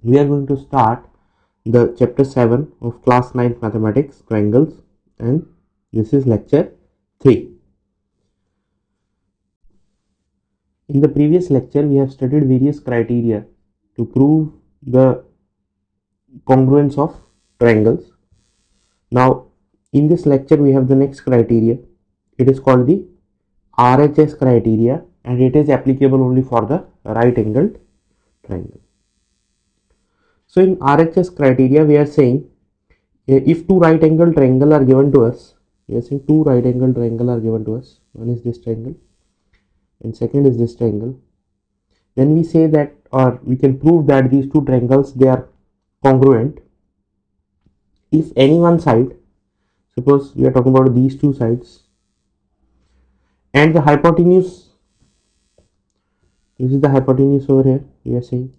we are going to start the chapter 7 of class 9 mathematics, triangles, and this is lecture 3. In the previous lecture we have studied various criteria to prove the congruence of triangles. Now in this lecture we have the next criteria. It is called the RHS criteria and it is applicable only for the right angled triangle. So in RHS criteria we are saying if two right angled triangle are given to us, we are saying two right angled triangle are given to us. One is this triangle and second is this triangle. Then we say that, or we can prove that these two triangles, they are congruent if any one side, suppose we are talking about these two sides, and the hypotenuse, this is the hypotenuse over here, we are saying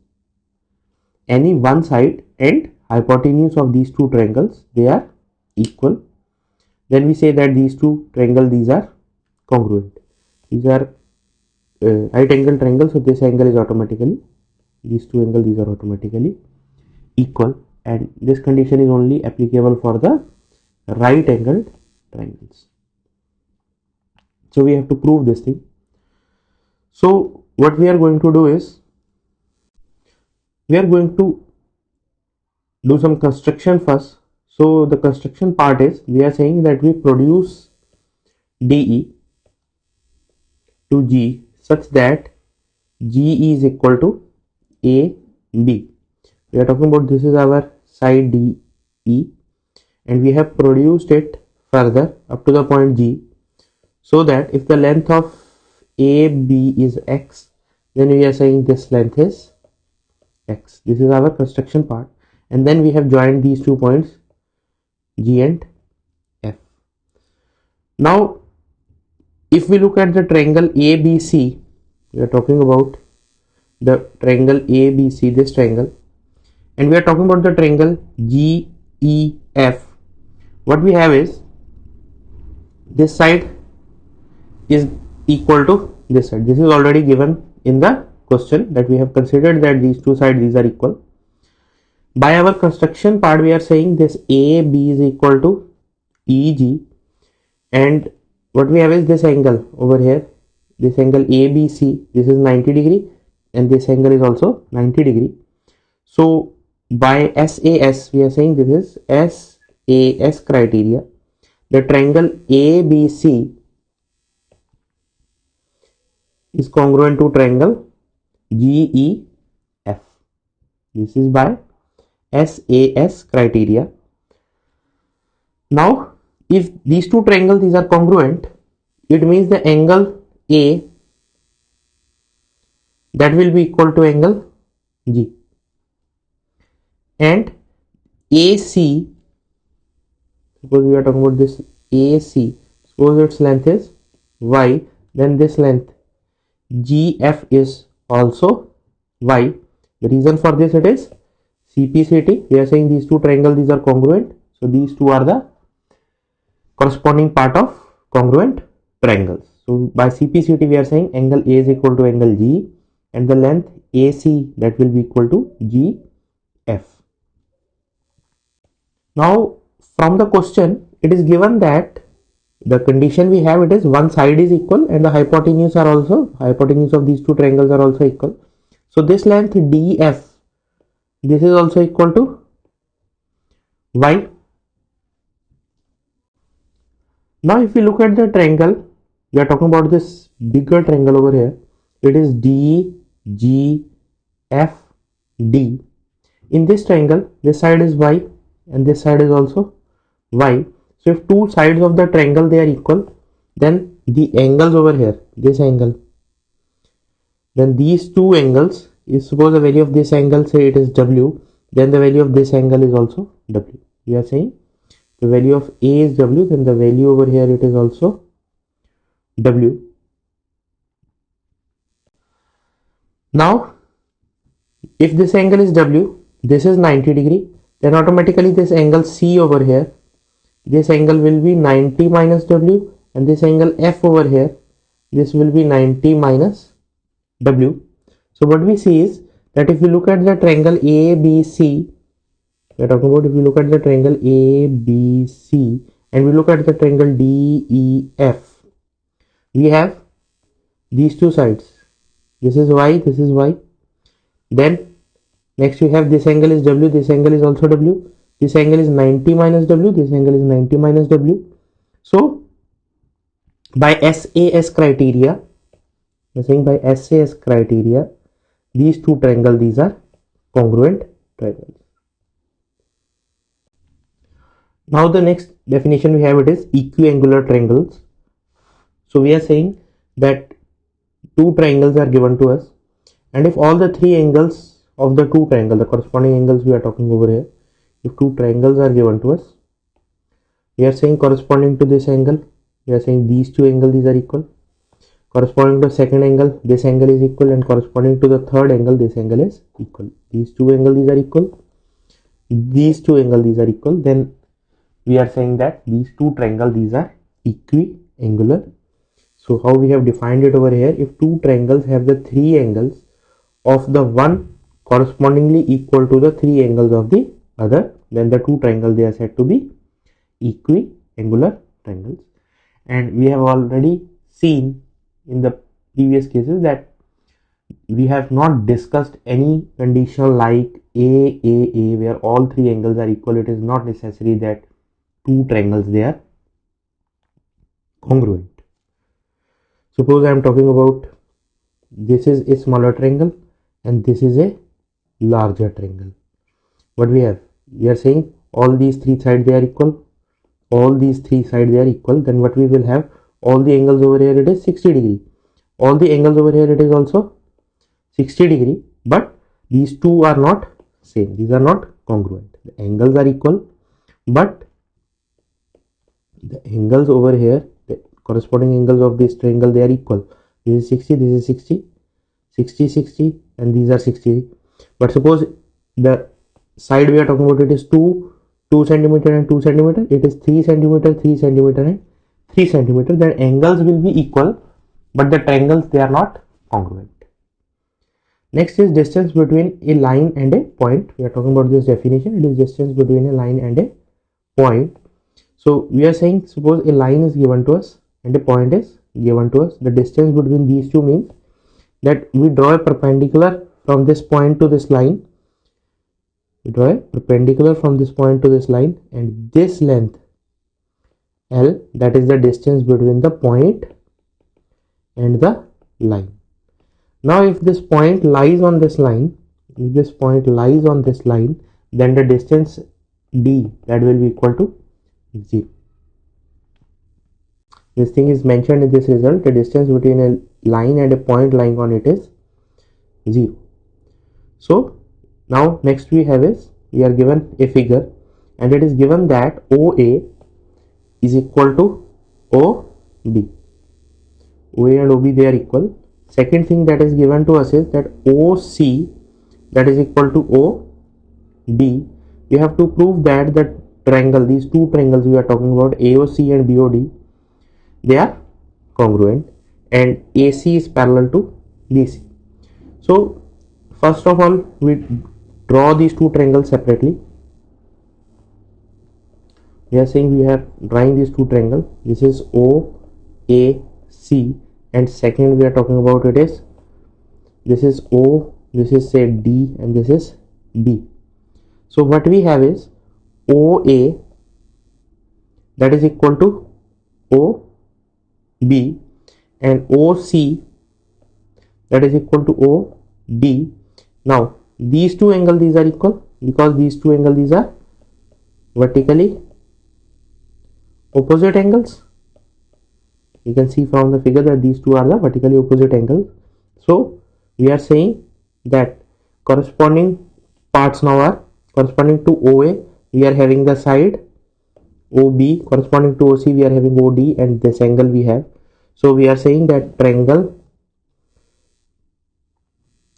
any one side and hypotenuse of these two triangles, they are equal. Then we say that these two triangles, these are congruent. These are right angle triangle, so this angle is automatically, these two angles, these are automatically equal, and this condition is only applicable for the right angled triangles. So we have to prove this thing. So what we are going to do is, we are going to do some construction first. So the construction part is, we are saying that we produce DE to G such that GE is equal to AB. We are talking about, this is our side DE and we have produced it further up to the point G, so that if the length of AB is X, then we are saying this length is X. This is our construction part, and then we have joined these 2 points G and F. Now if we look at the triangle ABC, we are talking about the triangle ABC, this triangle, and we are talking about the triangle GEF. What we have is, this side is equal to this side. This is already given in the question, that we have considered that these two sides, these are equal. By our construction part, we are saying this AB is equal to EG, and what we have is this angle over here, this angle ABC, this is 90 degree and this angle is also 90 degree. So by SAS, we are saying this is SAS criteria. The triangle ABC is congruent to triangle GEF. This is by SAS criteria. Now if these two triangles, these are congruent, it means the angle A, that will be equal to angle G, and AC, suppose we are talking about this AC, suppose its length is Y, then this length GF is also Y. The reason for this, it is CPCT. We are saying these two triangles, these are congruent, so these two are the corresponding part of congruent triangles. So by CPCT, we are saying angle A is equal to angle G and the length AC, that will be equal to GF. Now from the question, it is given that the condition we have, it is one side is equal and the hypotenuse are also, hypotenuse of these two triangles are also equal. So this length DF, this is also equal to Y. Now if we look at the triangle, we are talking about this bigger triangle over here, it is DGFD. In this triangle, this side is Y and this side is also Y. So if two sides of the triangle, they are equal, then the angles over here, this angle, then these two angles, is suppose the value of this angle, say it is W, then the value of this angle is also W. We are saying the value of A is W, then the value over here, it is also W. Now if this angle is W, this is 90 degree, then automatically this angle C over here, this angle will be 90 minus W, and this angle F over here, this will be 90 minus W. So what we see is, that if you look at the triangle ABC, we are talking about if you look at the triangle ABC and we look at the triangle DEF, we have these two sides. This is Y, this is Y. Then next we have this angle is W, this angle is also W. This angle is 90 minus W, this angle is 90 minus W. So by SAS criteria, we're saying by SAS criteria, these two triangles, these are congruent triangles. Now the next definition we have, it is equiangular triangles. So we are saying that two triangles are given to us, and if all the three angles of the two triangles, the corresponding angles we are talking over here, if two triangles are given to us, we are saying corresponding to this angle, we are saying these two angles, these are equal. Corresponding to the second angle, this angle is equal, and corresponding to the third angle, this angle is equal. These two angles, these are equal. These two angles, these are equal. Then we are saying that these two triangles, these are equiangular. So how we have defined it over here, if two triangles have the three angles of the one correspondingly equal to the three angles of the other, then the two triangles, they are said to be equiangular triangles. And we have already seen in the previous cases that we have not discussed any condition like A, where all three angles are equal. It is not necessary that two triangles, they are congruent. Suppose I am talking about this is a smaller triangle and this is a larger triangle. What we have? We are saying all these three sides, they are equal. All these three sides, they are equal. Then what we will have? All the angles over here, it is 60 degree. All the angles over here, it is also 60 degree. But these two are not same. These are not congruent. The angles are equal, but the angles over here, the corresponding angles of this triangle, they are equal. This is 60, this is 60, 60, 60, and these are 60. But suppose the side we are talking about, it is 2 centimeter and 2 centimeter. It is 3 centimeter, 3 centimeter, and 3 centimeter. Then angles will be equal, but the triangles, they are not congruent. Next is distance between a line and a point. We are talking about this definition. It is distance between a line and a point. So we are saying, suppose a line is given to us and a point is given to us. The distance between these two means that we draw a perpendicular from this point to this line. We draw a perpendicular from this point to this line, and this length L, that is the distance between the point and the line. Now if this point lies on this line, then the distance D, that will be equal to 0. This thing is mentioned in this result. The distance between a line and a point lying on it is 0. So now next we have is, we are given a figure and it is given that OA is equal to OB. OA and OB, they are equal. Second thing that is given to us is that OC, that is equal to OD. We have to prove that the triangle, these two triangles we are talking about, AOC and BOD, they are congruent, and AC is parallel to BC. So first of all, we draw these two triangles separately. We are saying we are drawing these two triangles. This is OAC, and second we are talking about it is, this is O, this is say D, and this is B. So what we have is OA, that is equal to OB, and OC, that is equal to OD. Now these two angles, these are equal because these two angles, these are vertically opposite angles. You can see from the figure that these two are the vertically opposite angles. So we are saying that corresponding parts now are corresponding to OA, we are having the side OB, corresponding to OC we are having OD, and this angle we have. So we are saying that triangle,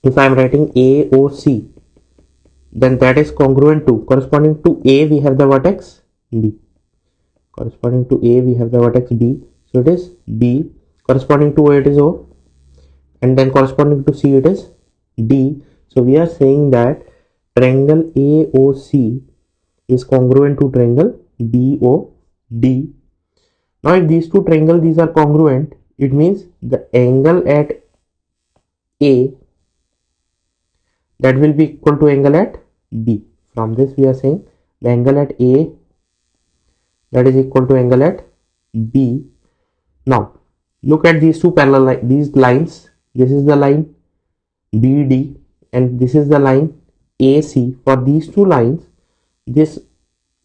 if I am writing AOC, then that is congruent to, corresponding to A we have the vertex B, corresponding to A we have the vertex B, so it is B, corresponding to O it is O, and then corresponding to C it is D. So we are saying that triangle AOC is congruent to triangle BOD. Now if these two triangles these are congruent, it means the angle at A that will be equal to angle at B. From this we are saying the angle at A that is equal to angle at B. Now look at these two parallel these lines. This is the line BD and this is the line AC. For these two lines, this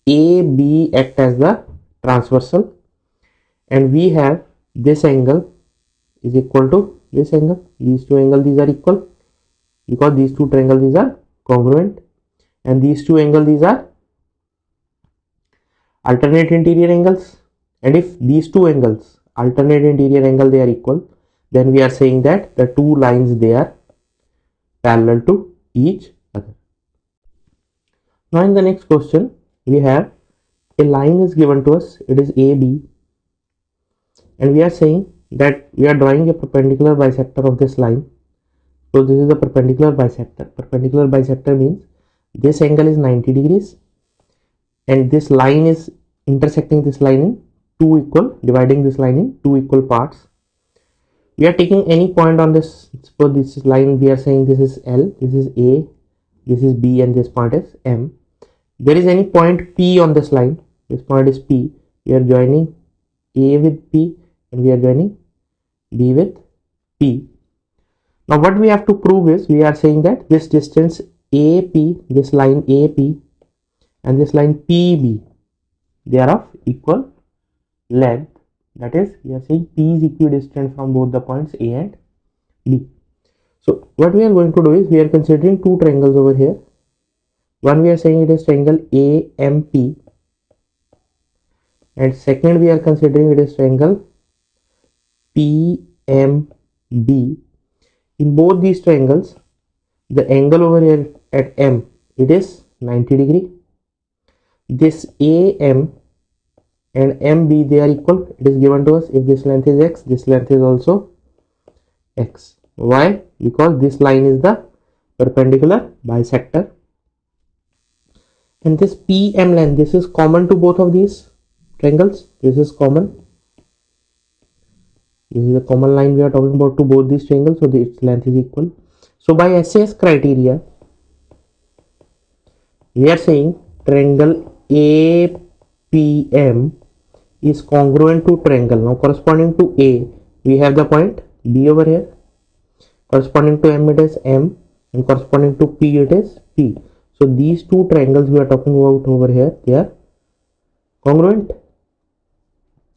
AB act as the transversal, and we have this angle is equal to this angle. These two angles these are equal because these two triangles these are congruent, and these two angles these are alternate interior angles. And if these two angles alternate interior angle they are equal, then we are saying that the two lines they are parallel to each other. Now in the next question we have a line is given to us, it is AB, and we are saying that we are drawing a perpendicular bisector of this line. So this is the perpendicular bisector. Perpendicular bisector means this angle is 90 degrees and this line is intersecting this line in dividing this line in two equal parts. We are taking any point on this. Suppose this line we are saying this is L, this is A, this is B, and this point is M. There is any point P on this line. This point is P. We are joining A with P and we are joining B with P. Now what we have to prove is we are saying that this distance AP, this line AP and this line PB, they are of equal length. That is, we are saying P is equidistant from both the points A and B. So what we are going to do is we are considering two triangles over here. One we are saying it is triangle AMP, and second we are considering it is triangle PMB. In both these triangles, the angle over here at M, it is 90 degree. This AM and MB, they are equal. It is given to us if this length is X, this length is also X. Why? Because this line is the perpendicular bisector. And this PM length, this is common to both of these triangles. This is common. This is a common line we are talking about to both these triangles, so its length is equal. So by SAS criteria, we are saying triangle APM is congruent to triangle. Now corresponding to A, we have the point B over here. Corresponding to M, it is M, and corresponding to P, it is P. So these two triangles we are talking about over here, they are congruent.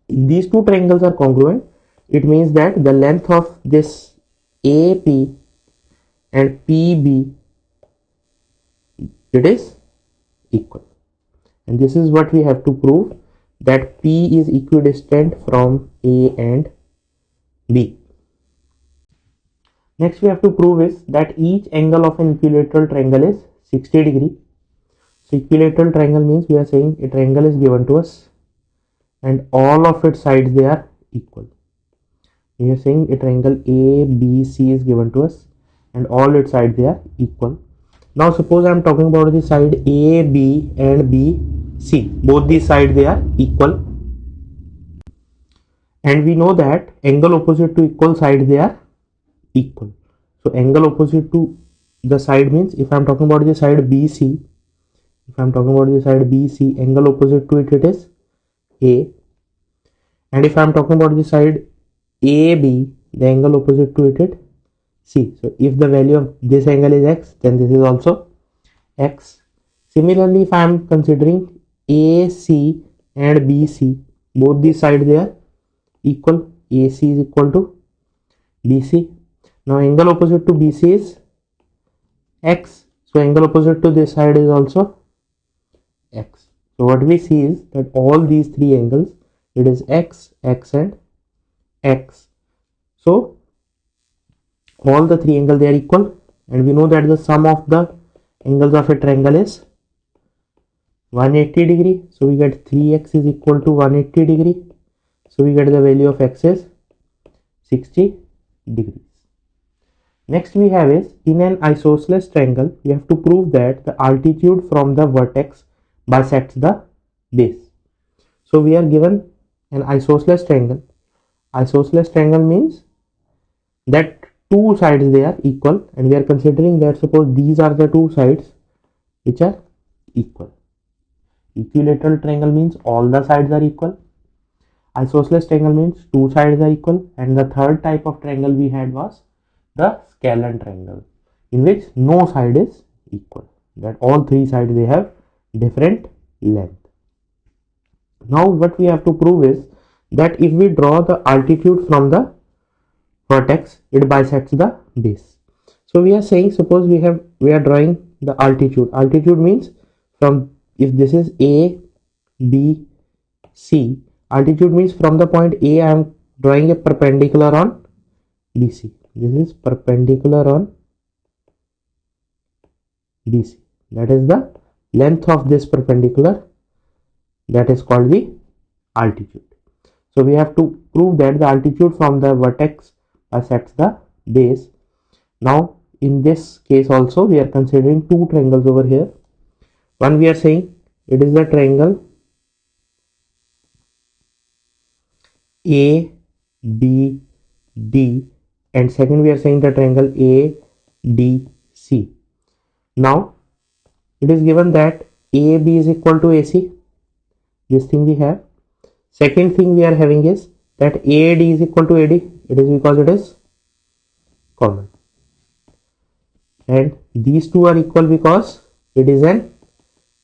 If these two triangles are congruent, it means that the length of this AP and PB, it is equal. And this is what we have to prove, that P is equidistant from A and B. Next we have to prove is that each angle of an equilateral triangle is 60 degree. So equilateral triangle means we are saying a triangle is given to us and all of its sides they are equal. We are saying a triangle ABC is given to us and all its sides they are equal. Now suppose I am talking about the side AB and BC. Both these sides they are equal. And we know that angle opposite to equal side they are equal. So angle opposite to the side means if I am talking about the side BC, angle opposite to it is A. And if I am talking about the side AB, the angle opposite to it is C. So if the value of this angle is X, then this is also X. Similarly, if I am considering AC and BC, both these sides they are equal. AC is equal to BC. Now angle opposite to BC is X. So angle opposite to this side is also X. So what we see is that all these three angles, it is X, X and X. So all the three angles they are equal, and we know that the sum of the angles of a triangle is 180 degree. So we get 3x is equal to 180 degree. So we get the value of x is 60 degrees. Next we have is, in an isosceles triangle we have to prove that the altitude from the vertex bisects the base. So we are given an isosceles triangle. Isosceles triangle means that two sides they are equal, and we are considering that suppose these are the two sides which are equal. Equilateral triangle means all the sides are equal. Isosceles triangle means two sides are equal, and the third type of triangle we had was the scalene triangle, in which no side is equal, that all three sides they have different length. Now what we have to prove is that if we draw the altitude from the vertex, it bisects the base. So we are saying, suppose we are drawing the altitude. Altitude means from, if this is A, B, C, altitude means from the point A I am drawing a perpendicular on BC. This is perpendicular on BC. That is the length of this perpendicular, that is called the altitude. So we have to prove that the altitude from the vertex bisects the base. Now in this case also we are considering two triangles over here. One we are saying it is the triangle ABD, and second we are saying the triangle ADC. Now it is given that AB is equal to AC. This thing we have. Second thing we are having is that AD is equal to AD. It is because it is common. And these two are equal because it is an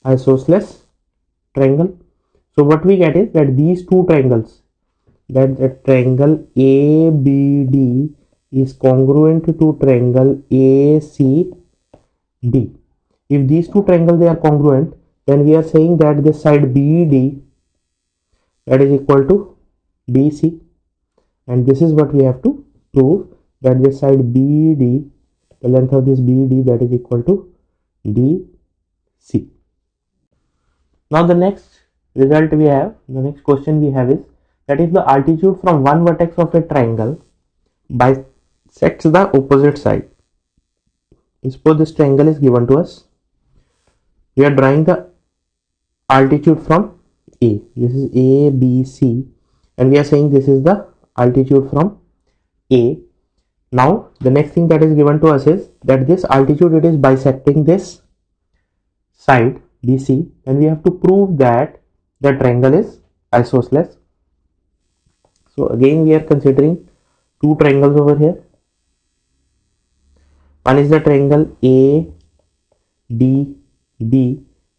isosceles triangle. So what we get is that these two triangles, that the triangle ABD is congruent to triangle ACD. If these two triangles they are congruent, then we are saying that this side BD, that is equal to BC, and this is what we have to prove, that this side BD, the length of this BD, that is equal to DC. Now the next result we have, the next question we have is that if the altitude from one vertex of a triangle bisects the opposite side. Suppose this triangle is given to us. We are drawing the altitude from A. This is A, B, C, and we are saying this is the altitude from A. Now the next thing that is given to us is that this altitude, it is bisecting this side BC, and we have to prove that the triangle is isosceles. So again we are considering two triangles over here. One is the triangle ADB,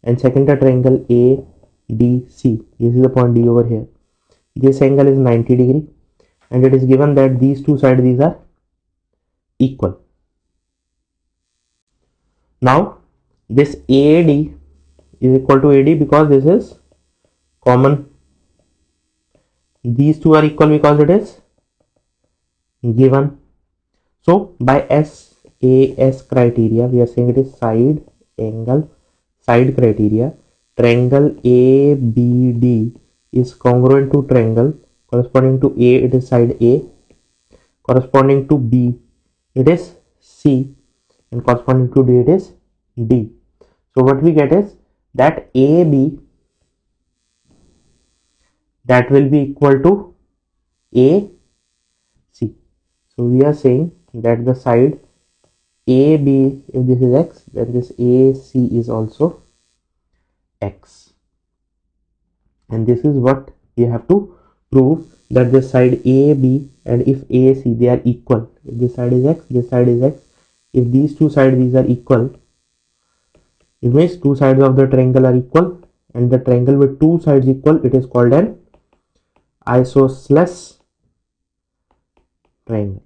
and second the triangle ADC. This is the point D over here. This angle is 90 degree, and it is given that these two sides, these are equal. Now this AD is equal to AD because this is common. These two are equal because it is given. So by SAS criteria, we are saying it is side criteria. Triangle ABD is congruent to triangle corresponding to A, it is side A, corresponding to B, it is C, and corresponding to D, it is D. So what we get is that AB, that will be equal to AC. So we are saying that the side AB, if this is X, then this AC is also X, and this is what we have to prove, that the side AB and if AC they are equal. If this side is X, this side is X, if these two sides these are equal, it means two sides of the triangle are equal, and the triangle with two sides equal, it is called an isosceles triangle.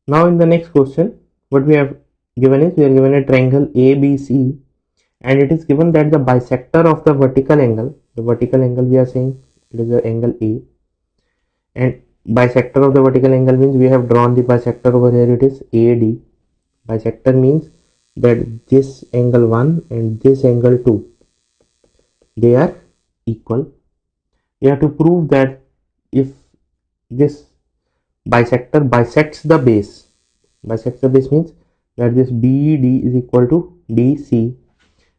Now in the next question, what we have given is, we are given a triangle ABC, and it is given that the bisector of the vertical angle we are saying it is the angle A, and bisector of the vertical angle means we have drawn the bisector over here, it is AD. Bisector means that this angle 1 and this angle 2, they are equal. We have to prove that if this bisector bisects the base. Bisects the base means that this BD is equal to DC.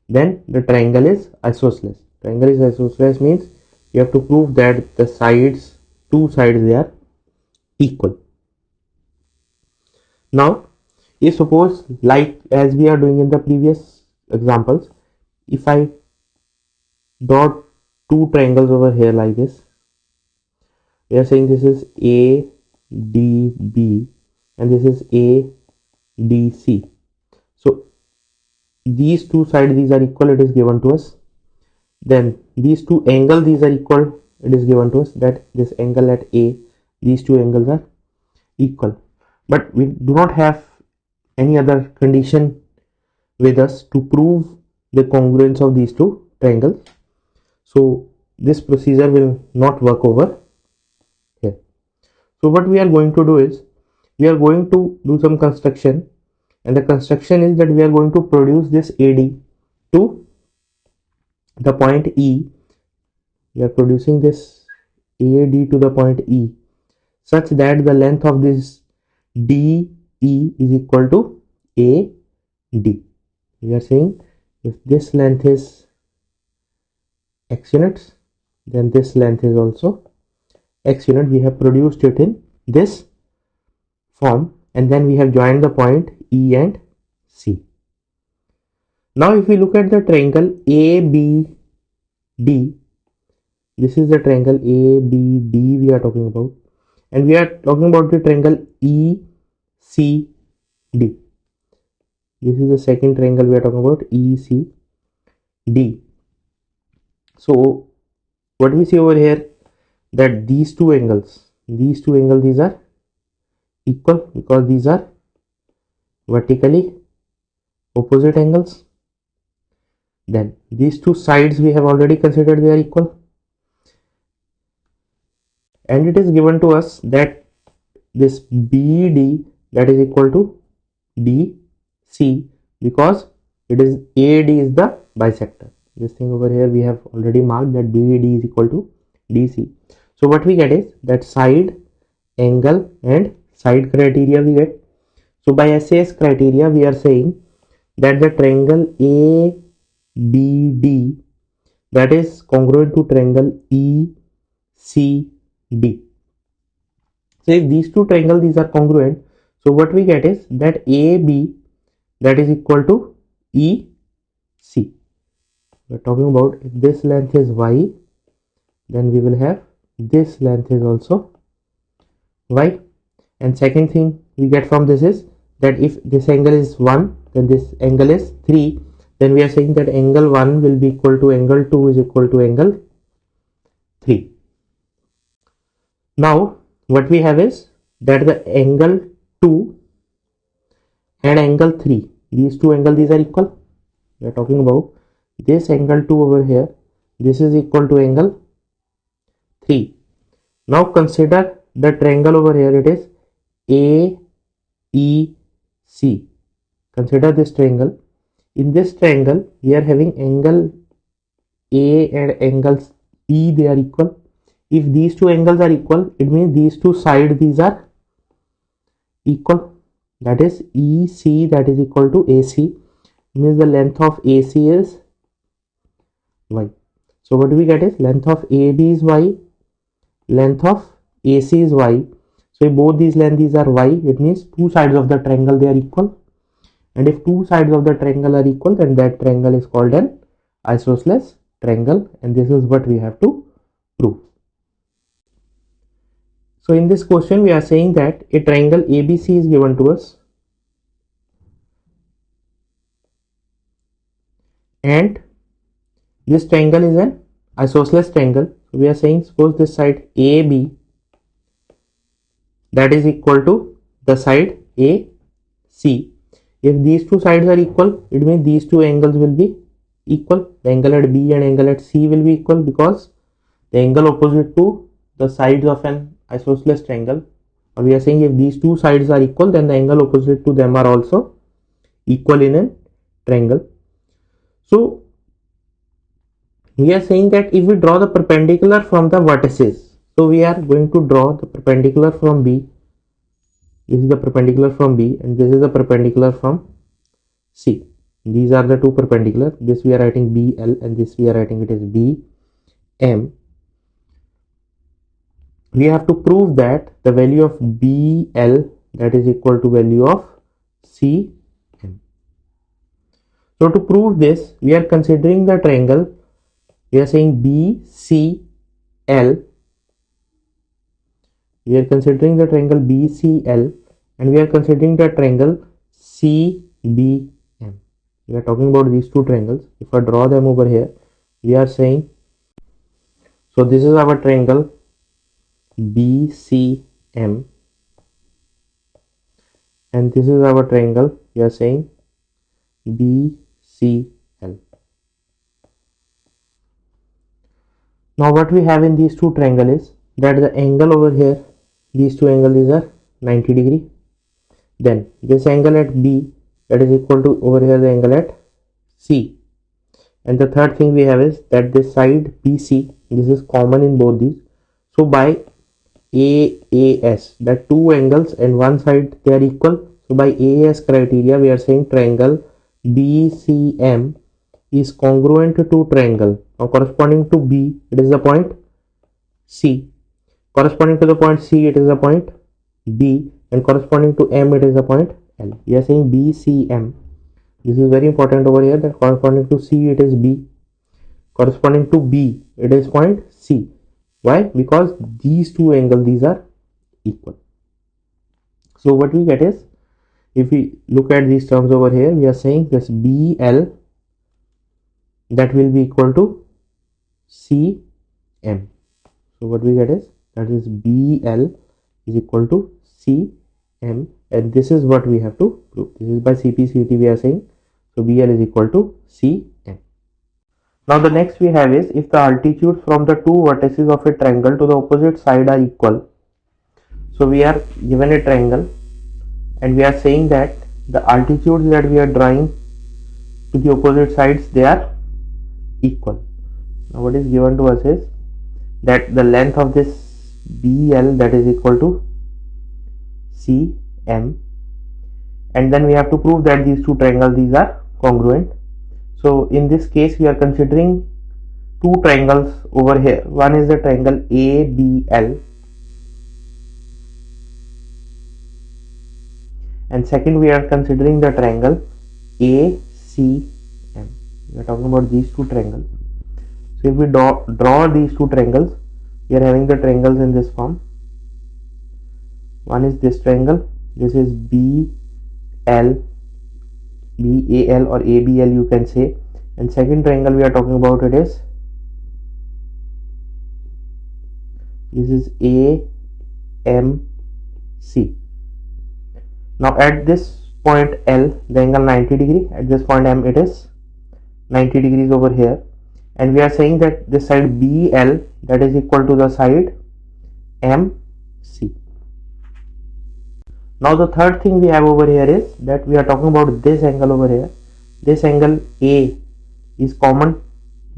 Then the triangle is isosceles. Triangle is isosceles means you have to prove that the sides, two sides, they are equal. Now, if suppose like as we are doing in the previous examples, if I dot two triangles over here like this, we are saying this is ADB and this is ADC. So these two sides, these are equal, it is given to us. Then these two angles, these are equal, it is given to us that this angle at A, these two angles are equal. But we do not have any other condition with us to prove the congruence of these two triangles. So this procedure will not work over here. So what we are going to do is, we are going to do some construction, and the construction is that we are going to produce this AD to the point E. We are producing this AD to the point E such that the length of this DE is equal to AD. We are saying if this length is x units, then this length is also x unit. We have produced it in this form, and then we have joined the point E and C. Now if we look at the triangle ABD, this is the triangle ABD we are talking about, and we are talking about the triangle ECD. This is the second triangle we are talking about, ECD. So what we see over here, that these two angles, these are equal because these are vertically opposite angles. Then these two sides we have already considered, they are equal, and it is given to us that this BD, that is equal to DC because it is AD is the bisector. This thing over here we have already marked that BD is equal to DC. So what we get is that side, angle and side criteria we get. So by SAS criteria we are saying that the triangle ABD, that is congruent to triangle ECD. So if these two triangles, these are congruent, so what we get is that AB, that is equal to EC. We are talking about if this length is Y, then we will have this length is also Y. And second thing we get from this is that if this angle is 1, then this angle is 3, then we are saying that angle 1 will be equal to angle 2 is equal to angle 3. Now what we have is that the angle 2 and angle 3, these two angles, these are equal. We are talking about this angle 2 over here, this is equal to angle 3. Now consider the triangle over here, it is AEC. Consider this triangle. In this triangle we are having angle A and angle E, they are equal. If these two angles are equal, it means these two sides, these are equal, that is EC, that is equal to AC, means the length of AC is Y. So what do we get is length of AB is Y, length of AC is Y. So if both these lengths are Y, it means two sides of the triangle, they are equal, and if two sides of the triangle are equal, then that triangle is called an isosceles triangle, and this is what we have to prove. So in this question we are saying that a triangle ABC is given to us, and this triangle is an isosceles triangle. So we are saying suppose this side AB, that is equal to the side AC. If these two sides are equal, it means these two angles will be equal. The angle at B and angle at C will be equal because the angle opposite to the sides of an isosceles triangle, or we are saying if these two sides are equal, then the angle opposite to them are also equal in a triangle. So we are saying that if we draw the perpendicular from the vertices, so we are going to draw the perpendicular from B. This is the perpendicular from B and this is the perpendicular from C. These are the two perpendicular. This we are writing BL and this we are writing it is BM. We have to prove that the value of BL that is equal to value of CM. So to prove this, we are considering the triangle. We are saying BCL. We are considering the triangle BCL and we are considering the triangle CBM. We are talking about these two triangles. If I draw them over here, we are saying, so this is our triangle BCM and this is our triangle, we are saying BCL. Now what we have in these two triangles is that the angle over here, these two angles are 90 degree. Then this angle at B that is equal to over here the angle at C. And the third thing we have is that this side BC, this is common in both these. So by AAS, that two angles and one side they are equal. So by AAS criteria we are saying triangle BCM is congruent to triangle. Now corresponding to B it is the point C. Corresponding to the point C it is the point B and corresponding to M it is the point L. We are saying BCM. This is very important over here that corresponding to C it is B. Corresponding to B it is point C. Why? Because these two angles these are equal. So what we get is, if we look at these terms over here, we are saying this BL that will be equal to CM. So what we get is that is BL is equal to CM and this is what we have to prove. This is by CPCT we are saying. So BL is equal to CM. Now the next we have is if the altitudes from the two vertices of a triangle to the opposite side are equal. So we are given a triangle and we are saying that the altitudes that we are drawing to the opposite sides they are equal. Now what is given to us is that the length of this BL that is equal to CM and then we have to prove that these two triangles these are congruent. So in this case we are considering two triangles over here. One is the triangle ABL and second we are considering the triangle ACM. We are talking about these two triangles. So if we draw these two triangles, we are having the triangles in this form. One is this triangle, this is BAL or ABL you can say, and second triangle we are talking about it is this is AMC. Now at this point L the angle 90 degree, at this point M it is 90 degrees over here, and we are saying that this side BL that is equal to the side MC. Now the third thing we have over here is that we are talking about this angle over here. This angle A is common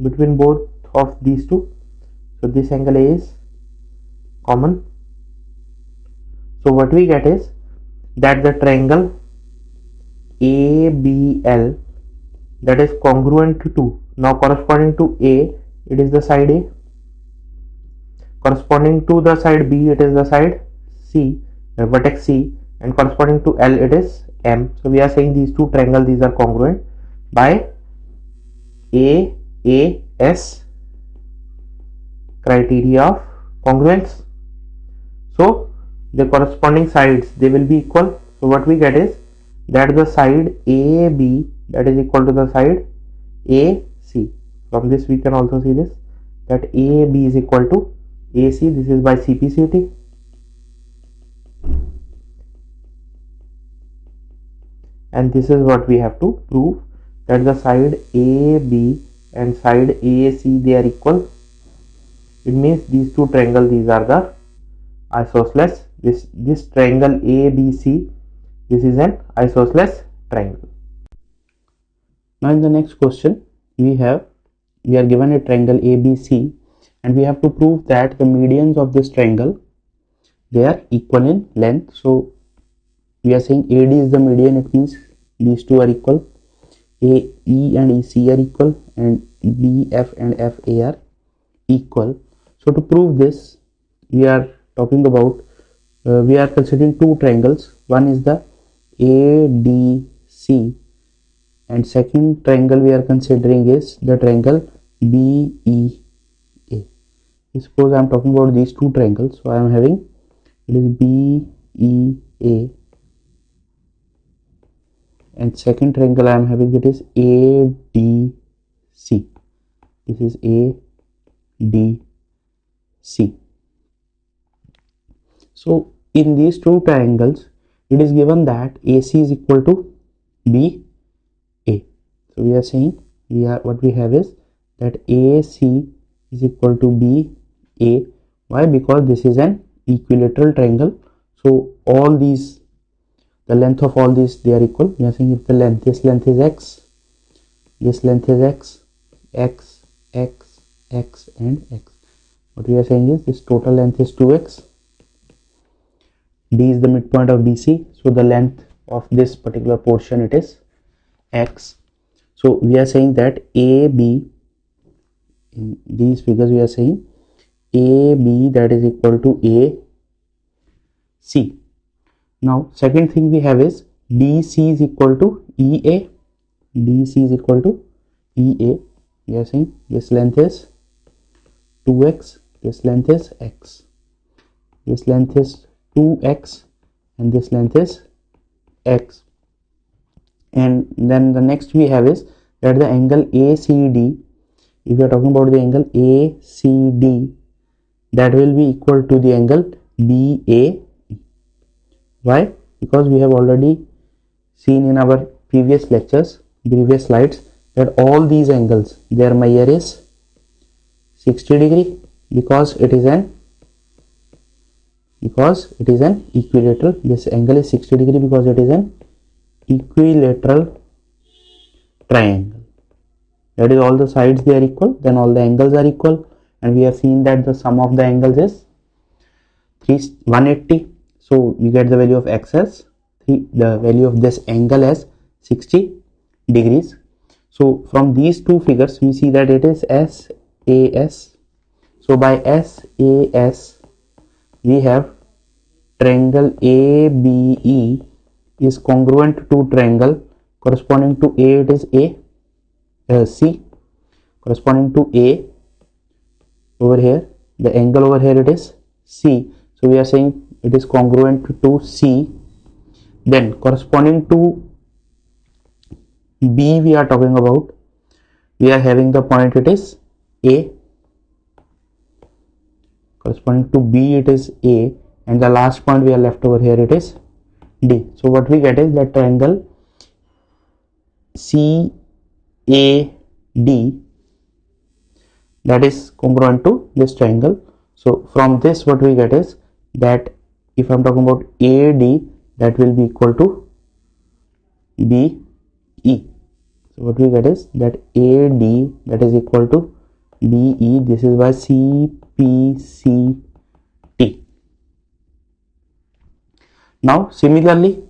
between both of these two. So this angle A is common. So what we get is that the triangle ABL that is congruent to, now corresponding to A it is the side A, corresponding to the side B it is the side C, vertex C, and corresponding to L it is M. So we are saying these two triangles these are congruent by AAS criteria of congruence. So the corresponding sides they will be equal. So what we get is that the side AB that is equal to the side AC. From this we can also see this, that AB is equal to AC. This is by CPCT. And this is what we have to prove, that the side AB and side AC they are equal. It means these two triangles these are the isosceles. This triangle ABC, this is an isosceles triangle. Now in the next question we are given a triangle ABC and we have to prove that the medians of this triangle they are equal in length. So we are saying AD is the median, it means these two are equal, AE and EC are equal, and BF and FA are equal. So to prove this, we are talking about, we are considering two triangles. One is the ADC, and second triangle we are considering is the triangle BEA. Suppose I am talking about these two triangles, so I am having, it is BEA, and second triangle I am having, it is ADC. This is ADC. So in these two triangles, it is given that AC is equal to BA. So we are saying, what we have is that AC is equal to BA. Why? Because this is an equilateral triangle. So all these, the length of all these, they are equal. We are saying if the length, this length is x, this length is x, x, x, x, and x. What we are saying is this total length is 2x. D is the midpoint of BC, so the length of this particular portion, it is x. So we are saying that AB, in these figures we are saying AB, that is equal to AC. Now second thing we have is DC is equal to EA. DC is equal to EA. We are saying this length is 2x, this length is x, this length is 2x, and this length is x. And then the next we have is that the angle ACD, if we are talking about the angle ACD, that will be equal to the angle BAE. Why? Because we have already seen in our previous lectures, previous slides, that all these angles, their measure is 60 degree, because it is an equilateral. This angle is 60 degree because it is an equilateral triangle. That is, all the sides they are equal, then all the angles are equal, and we have seen that the sum of the angles is 180. So we get the value of x as the value of this angle as 60 degrees. So from these two figures we see that it is SAS. So by SAS we have triangle ABE is congruent to triangle corresponding to A, it is C, corresponding to A over here, the angle over here, it is C. So we are saying it is congruent to C. Then corresponding to B we are talking about, we are having the point, it is A, corresponding to B it is A, and the last point we are left over here, it is D. So what we get is that triangle CAD, that is congruent to this triangle. So from this what we get is that if I am talking about AD, that will be equal to BE. So what we get is that AD, that is equal to BE. This is by CPCT. Now similarly,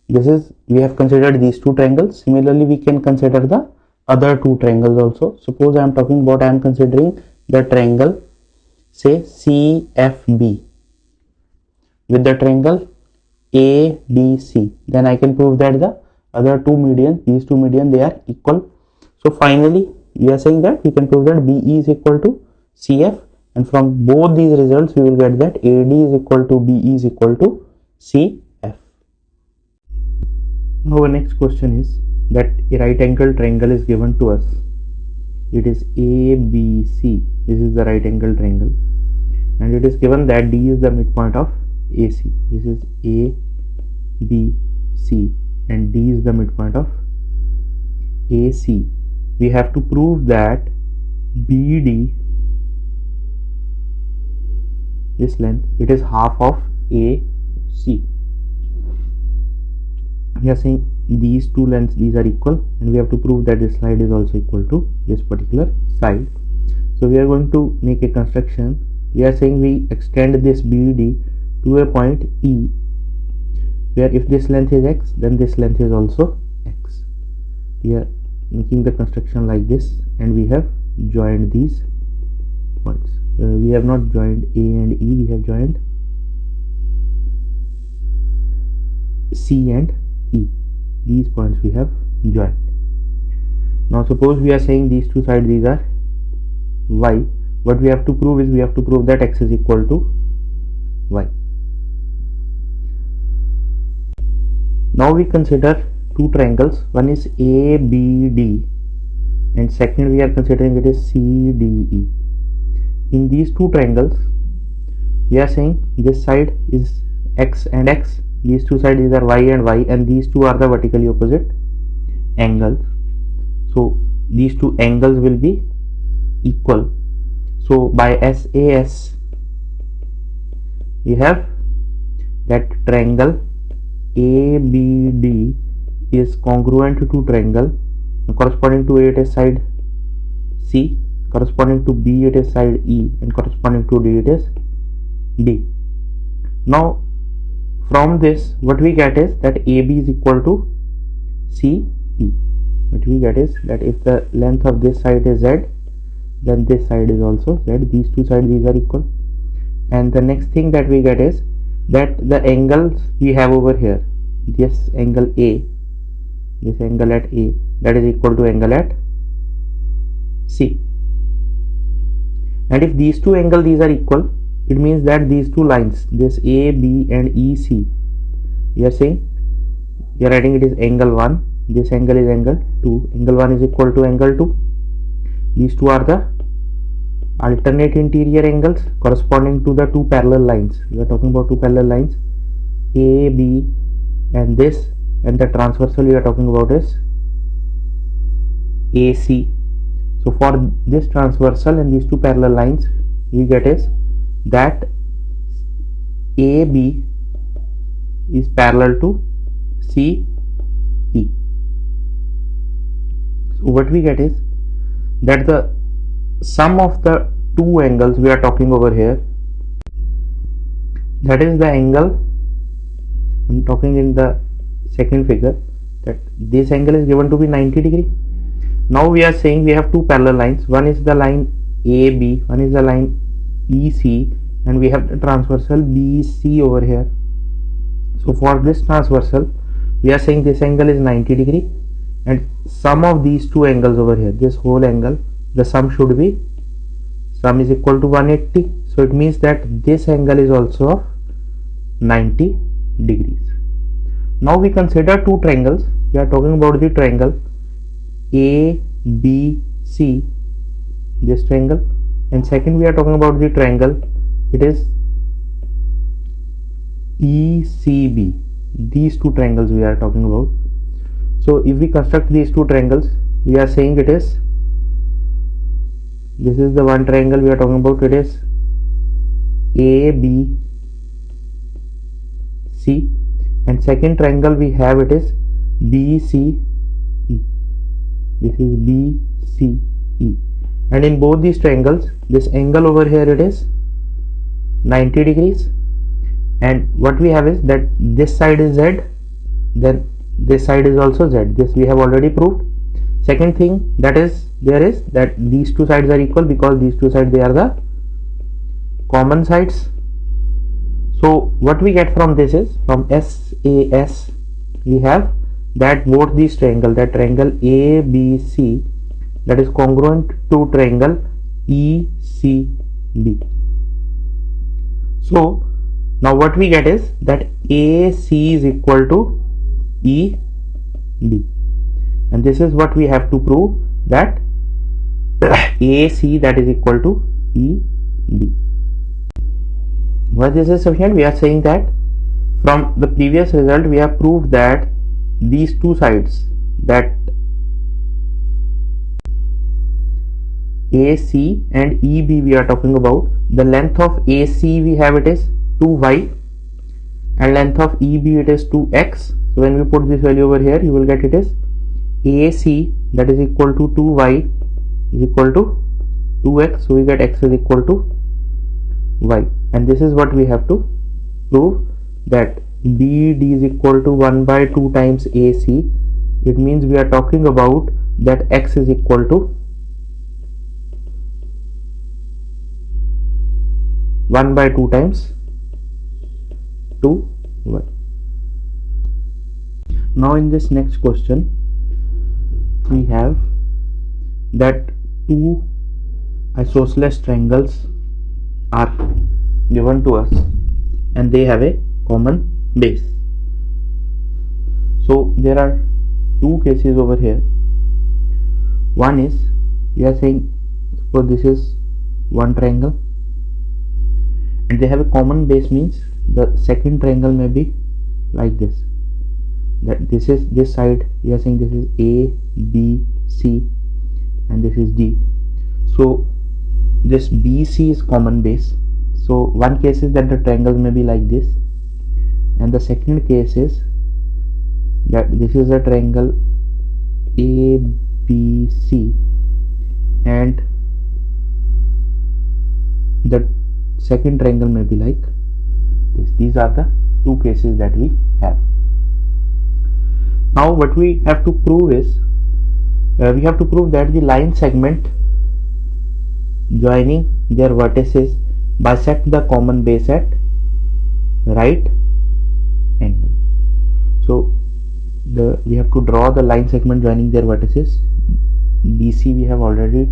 we have considered these two triangles. Similarly, we can consider the other two triangles also. Suppose I am considering the triangle, say CFB, with the triangle ABC. Then I can prove that the other two medians, these two medians, they are equal. So finally we are saying that we can prove that BE is equal to CF, and from both these results we will get that AD is equal to BE is equal to CF. Now our next question is that a right angle triangle is given to us. It is ABC. This is the right angle triangle, and it is given that D is the midpoint of AC. This is ABC and D is the midpoint of AC. We have to prove that BD, this length, it is half of AC. We are saying these two lengths, these are equal, and we have to prove that this side is also equal to this particular side. So we are going to make a construction. We are saying we extend this BD to a point E. where if this length is x, then this length is also x. We are making the construction like this, and we have joined these points. We have not joined A and E, we have joined C and E. These points we have joined. Now suppose we are saying these two sides, these are y. What we have to prove is, we have to prove that x is equal to y. Now we consider two triangles. One is ABD and second we are considering it is CDE. In these two triangles, we are saying this side is x and x, these two sides are y, and these two are the vertically opposite angles. So these two angles will be equal. So by SAS we have that triangle ABD is congruent to triangle, corresponding to A it is side C, corresponding to B it is side E, and corresponding to D it is D. Now from this what we get is that AB is equal to CE. What we get is that if the length of this side is Z, then this side is also Z. These two sides, these are equal. And the next thing that we get is that the angles we have over here, this angle A, this angle at A, that is equal to angle at C. And if these two angles, these are equal, it means that these two lines, this A, B and EC, we are saying, we are writing it is angle 1, this angle is angle 2, angle 1 is equal to angle 2. These two are the alternate interior angles corresponding to the two parallel lines. We are talking about two parallel lines, A, B and this, and the transversal we are talking about is AC. So for this transversal and these two parallel lines, we get is that AB is parallel to CE. So what we get is that the sum of the two angles we are talking over here, that is the angle, I'm talking in the second figure, that this angle is given to be 90 degree. Now we are saying we have two parallel lines, one is the line AB, one is the line EC, and we have the transversal BC over here. So for this transversal we are saying this angle is 90 degree, and sum of these two angles over here, this whole angle, the sum should be, sum is equal to 180. So it means that this angle is also of 90 degrees. Now we consider two triangles. We are talking about the triangle ABC, this triangle, and second we are talking about the triangle, it is ECB. These two triangles we are talking about. So if we construct these two triangles, we are saying it is, this is the one triangle we are talking about, it is ABC, and second triangle we have, it is BCE. This is BCE, and in both these triangles, this angle over here, it is 90 degrees, and what we have is that this side is Z, then this side is also Z. This we have already proved. Second thing that is there is that these two sides are equal, because these two sides, they are the common sides. So what we get from this is, from SAS we have that both these triangle, that triangle ABC, that is congruent to triangle ECB. So now what we get is that AC is equal to EB, and this is what we have to prove, that AC that is equal to EB. Why this is sufficient? We are saying that from the previous result we have proved that these two sides, that AC and EB we are talking about, the length of AC we have, it is 2y, and length of EB it is 2x. So when we put this value over here, you will get it is AC that is equal to 2y is equal to 2x. So we get x is equal to y, and this is what we have to prove, that BD is equal to 1 by 2 times AC, it means we are talking about that X is equal to 1 by 2 times 2y. Now in this next question we have that two isosceles triangles are given to us and they have a common base. So there are two cases over here. One is we are saying, suppose this is one triangle and they have a common base, means the second triangle may be like this, that this is this side, we are saying this is A, B, C and this is D. So this BC is common base. So one case is that the triangles may be like this, and the second case is that this is a triangle ABC and the second triangle may be like this. These are the two cases that we have. Now what we have to prove is we have to prove that the line segment joining their vertices bisect the common base at right angle. So we have to draw the line segment joining their vertices. BC we have already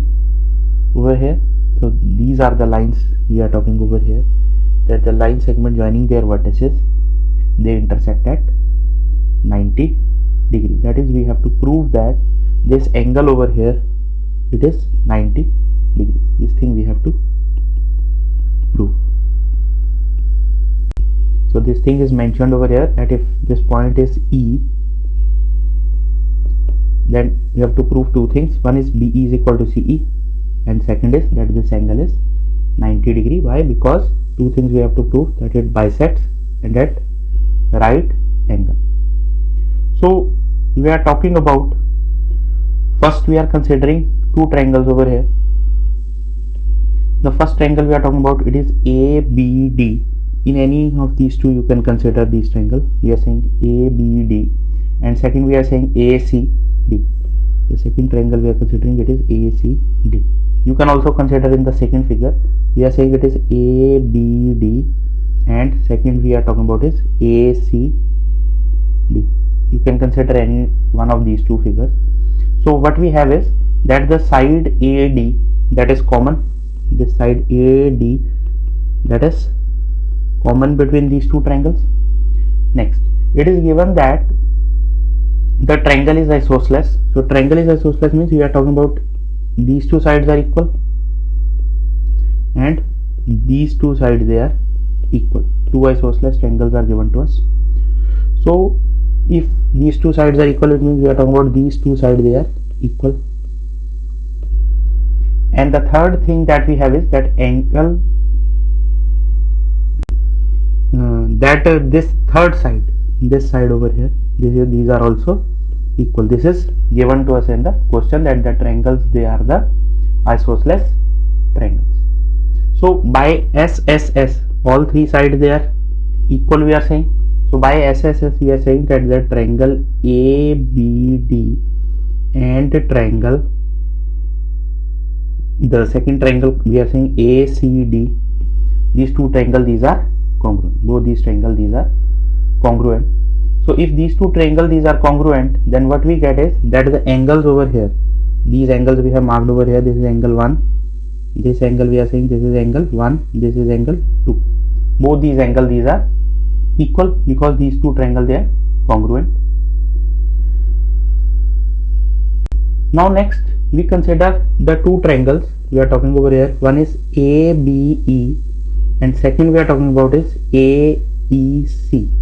over here. So these are the lines we are talking over here, that the line segment joining their vertices, they intersect at 90 degree. That is, we have to prove that this angle over here, it is 90 degrees. This thing we have to prove. So this thing is mentioned over here, that if this point is E, then we have to prove two things. One is BE is equal to CE and second is that this angle is 90 degree. Why? Because two things we have to prove, that it bisects and at right angle. So we are talking about, first we are considering two triangles over here. The first triangle we are talking about, it is ABD. In any of these two you can consider these triangle. We are saying ABD, and second we are saying ACD. The second triangle we are considering, it is ACD. You can also consider in the second figure, we are saying it is ABD and second we are talking about is ACD. You can consider any one of these two figures. So what we have is that the side AD, that is common, this side AD, that is common between these two triangles. Next, it is given that the triangle is isosceles. So triangle is isosceles means we are talking about these two sides are equal and these two sides, they are equal. Two isosceles triangles are given to us. So if these two sides are equal, it means we are talking about these two sides, they are equal. And the third thing that we have is that angle, this third side, this side over here, these are also equal. This is given to us in the question, that the triangles, they are the isosceles triangles. So by SSS, all three sides they are equal, we are saying. So by SSS we are saying that the triangle ABD and triangle, the second triangle we are saying ACD, these two triangles, these are congruent. Both these triangles, these are congruent. So if these two triangles, these are congruent, then what we get is that the angles over here, these angles we have marked over here, this is angle 1, this angle we are saying this is angle 1, this is angle 2. Both these angles, these are equal because these two triangles, they are congruent. Now next we consider the two triangles we are talking over here. One is ABE and second we are talking about is AEC.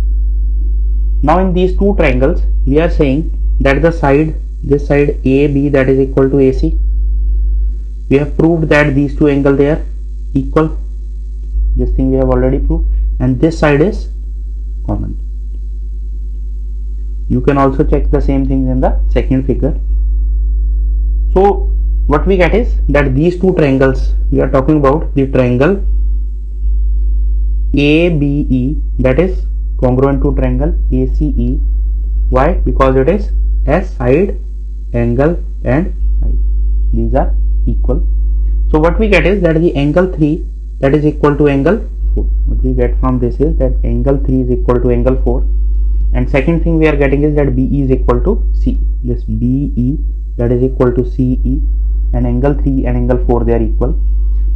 Now in these two triangles we are saying that the side, this side AB, that is equal to AC. We have proved that these two angles, they are equal. This thing we have already proved, and this side is common. You can also check the same things in the second figure. So what we get is that these two triangles, we are talking about the triangle ABE, that is congruent to triangle ACE. Why? Because it is as side, angle and side. These are equal. So what we get is that the angle 3 that is equal to angle 4. What we get from this is that angle 3 is equal to angle 4. And second thing we are getting is that BE is equal to CE. This BE that is equal to CE, and angle 3 and angle 4 they are equal.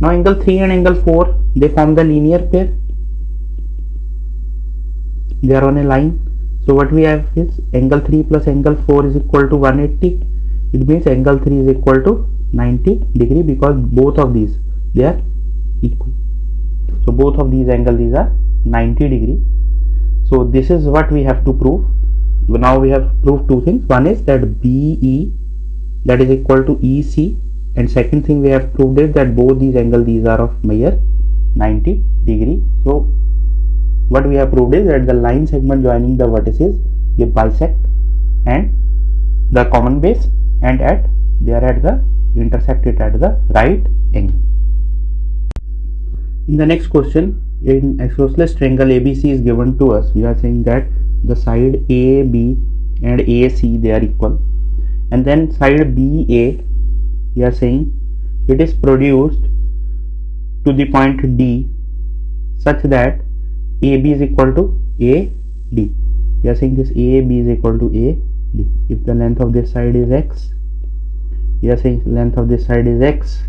Now angle 3 and angle 4 they form the linear pair. They are on a line. So what we have is angle 3 plus angle 4 is equal to 180. It means angle 3 is equal to 90 degree because both of these they are equal. So both of these angles these are 90 degree. So this is what we have to prove. Now we have proved two things. One is that BE that is equal to EC, and second thing we have proved is that both these angles these are of measure 90 degree. So what we have proved is that the line segment joining the vertices they bisect and the common base, and they are at the intersected at the right angle. In the next question, in isosceles triangle ABC is given to us. We are saying that the side AB and AC they are equal, and then side BA we are saying it is produced to the point D such that AB is equal to AD. We are saying this AB is equal to AD. If the length of this side is X, we are saying length of this side is X,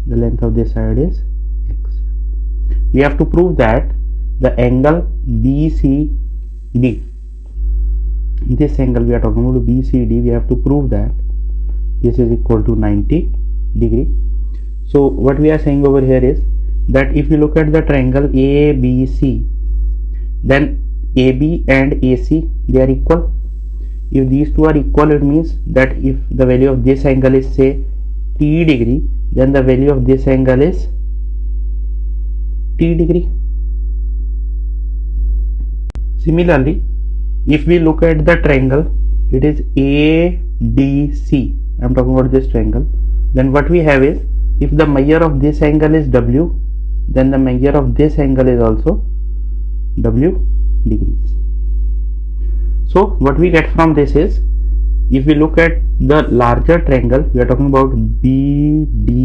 the length of this side is X. We have to prove that the angle BCD, this angle we are talking about BCD, we have to prove that this is equal to 90 degree. So what we are saying over here is that if you look at the triangle ABC, then AB and AC they are equal. If these two are equal, it means that if the value of this angle is say T degree, then the value of this angle is T degree. Similarly, if we look at the triangle, it is ADC, I am talking about this triangle, then what we have is, if the measure of this angle is W, then the measure of this angle is also W degrees. So what we get from this is, if we look at the larger triangle, we are talking about BDC.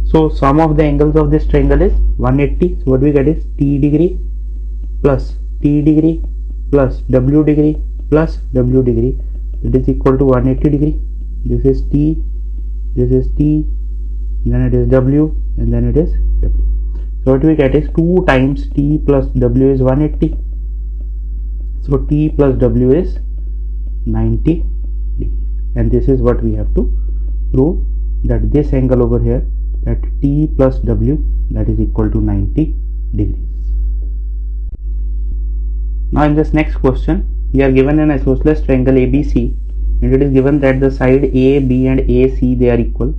So sum of the angles of this triangle is 180. So what we get is T degree plus T degree plus W degree plus W degree. It is equal to 180 degree. This is T, this is T, then it is W, and then it is W. So what we get is 2 times T plus W is 180. So T plus W is 90 degrees, and this is what we have to prove, that this angle over here, that T plus W, that is equal to 90 degrees. Now in this next question, we are given an isosceles triangle ABC, and it is given that the side A, B and AC they are equal,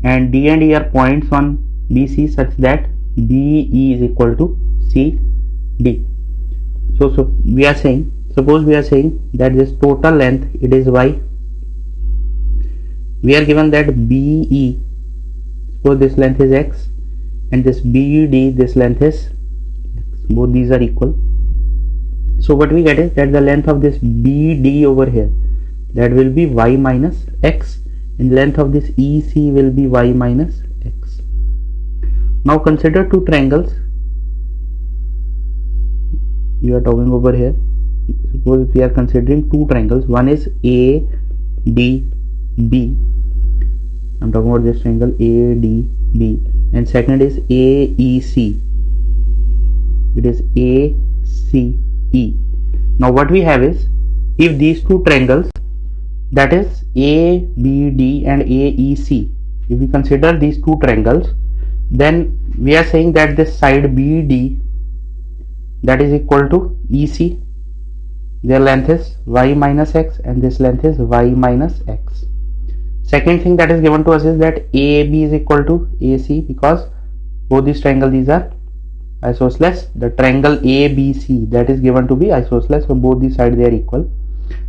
and D and E are points on BC such that BE is equal to CD. So we are saying, suppose we are saying that this total length it is Y. We are given that BE, suppose this length is X, and this BD, this length is X. Both these are equal. So what we get is that the length of this BD over here, that will be Y minus X, and length of this EC will be Y minus X. Now consider two triangles. We are talking over here. Suppose we are considering two triangles. One is ADB. I'm talking about this triangle ADB, and second is AEC. It is ACE. Now what we have is, if these two triangles, that is ABD and AEC, if we consider these two triangles, then we are saying that this side BD, that is equal to EC, their length is Y minus X, and this length is Y minus X. Second thing that is given to us is that AB is equal to AC, because both these triangles these are isosceles. The triangle ABC, that is given to be isosceles, so both these sides they are equal.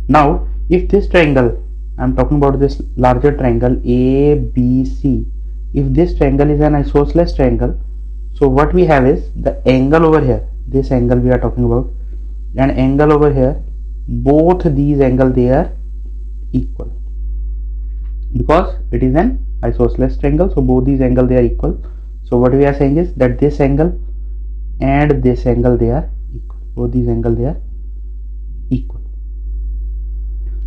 Now if this triangle, I am talking about this larger triangle ABC, if this triangle is an isosceles triangle, so what we have is the angle over here, this angle we are talking about, and angle over here, both these angles they are equal because it is an isosceles triangle. So both these angles they are equal. So what we are saying is that this angle and this angle they are equal. Both these angles they are equal.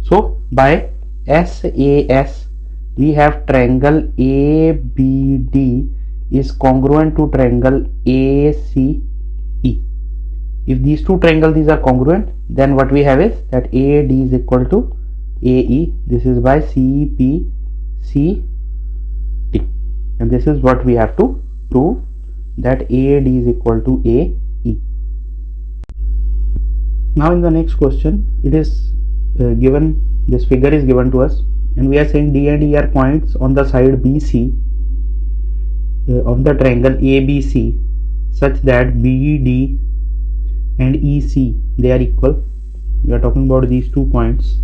So by SAS we have triangle ABD is congruent to triangle ACE. If these two triangles these are congruent, then what we have is that AD is equal to AE. This is by CPCT, and this is what we have to prove, that AD is equal to AE. Now in the next question, it is given, this figure is given to us, and we are saying D and E are points on the side BC of the triangle ABC such that BD and EC they are equal. We are talking about these 2 points,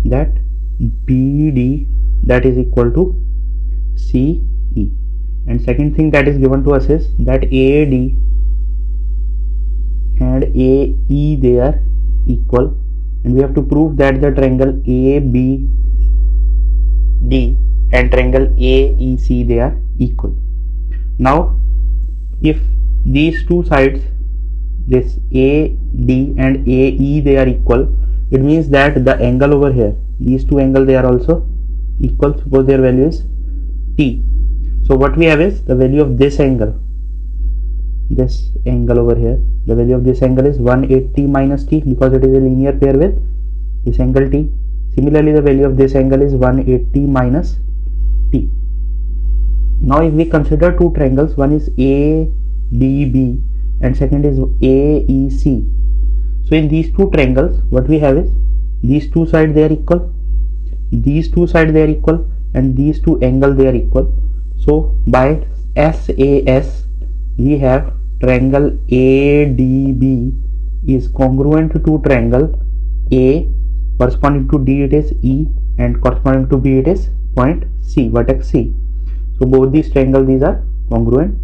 that BD that is equal to CE, and second thing that is given to us is that AD and AE they are equal, and we have to prove that the triangle ABD and triangle AEC they are equal. Now if these two sides, this AD and AE they are equal, it means that the angle over here, these two angles they are also equal. Suppose their value is T. So what we have is the value of this angle over here, the value of this angle is 180 minus T because it is a linear pair with this angle T. Similarly the value of this angle is 180 minus T. Now if we consider two triangles, one is ADB and second is AEC. So in these two triangles what we have is these two sides they are equal, these two sides they are equal, and these two angles they are equal. So by SAS we have triangle ADB is congruent to triangle A, corresponding to D it is E, and corresponding to B it is point C, vertex C. So both these triangles these are congruent.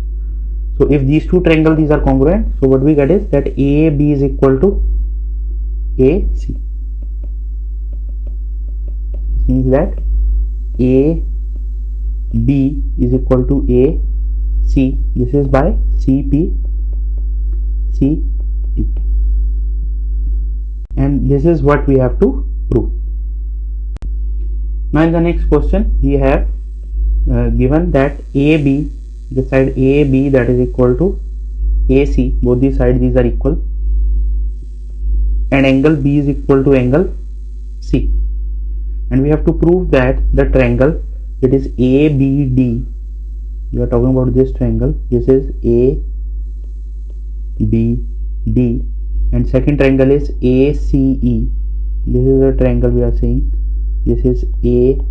So if these two triangles these are congruent, so what we get is that AB is equal to AC. This means that AB is equal to AC. This is by CPCT. And this is what we have to prove. Now in the next question we have given that AB, the side AB that is equal to AC, both these sides these are equal, and angle B is equal to angle C, and we have to prove that the triangle it is ABD, we are talking about this triangle, this is ABD, and second triangle is ACE, this is a triangle we are saying, this is ACE.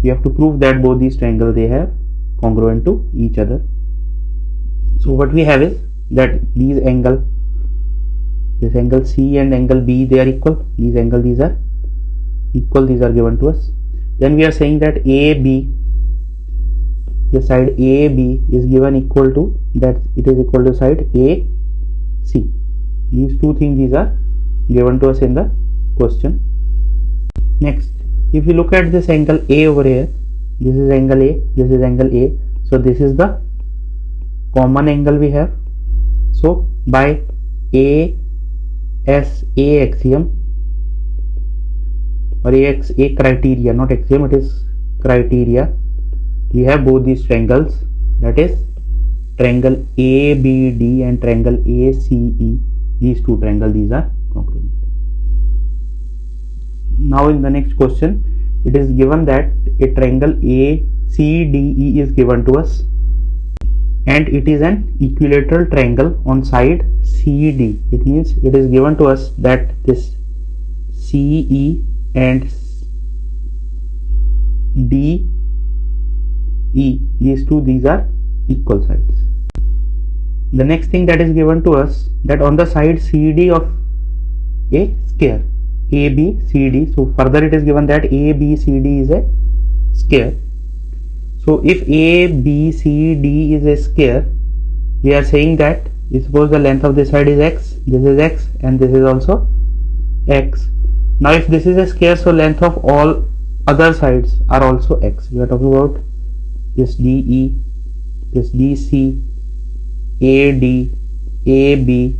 We have to prove that both these triangles they have congruent to each other. So what we have is that these angle, this angle C and angle B they are equal, these angles these are equal, these are given to us. Then we are saying that AB, the side AB is given equal to, that it is equal to side AC. These two things these are given to us in the question. Next, if we look at this angle A over here, this is angle A, this is angle A, so this is the common angle we have. So by ASA axiom or A criteria, not axiom, it is criteria, we have both these triangles, that is triangle ABD and triangle ACE. These two triangles these are congruent. Now in the next question it is given that a triangle ACDE is given to us, and it is an equilateral triangle on side CD. It means it is given to us that this CE and DE, these two these are equal sides. The next thing that is given to us, that on the side CD of a square ABCD, so further it is given that ABCD is a square. So if ABCD is a square, we are saying that suppose the length of this side is x, this is x, and this is also x. Now if this is a square, so length of all other sides are also x. We are talking about this DE, this DC, AD, AB,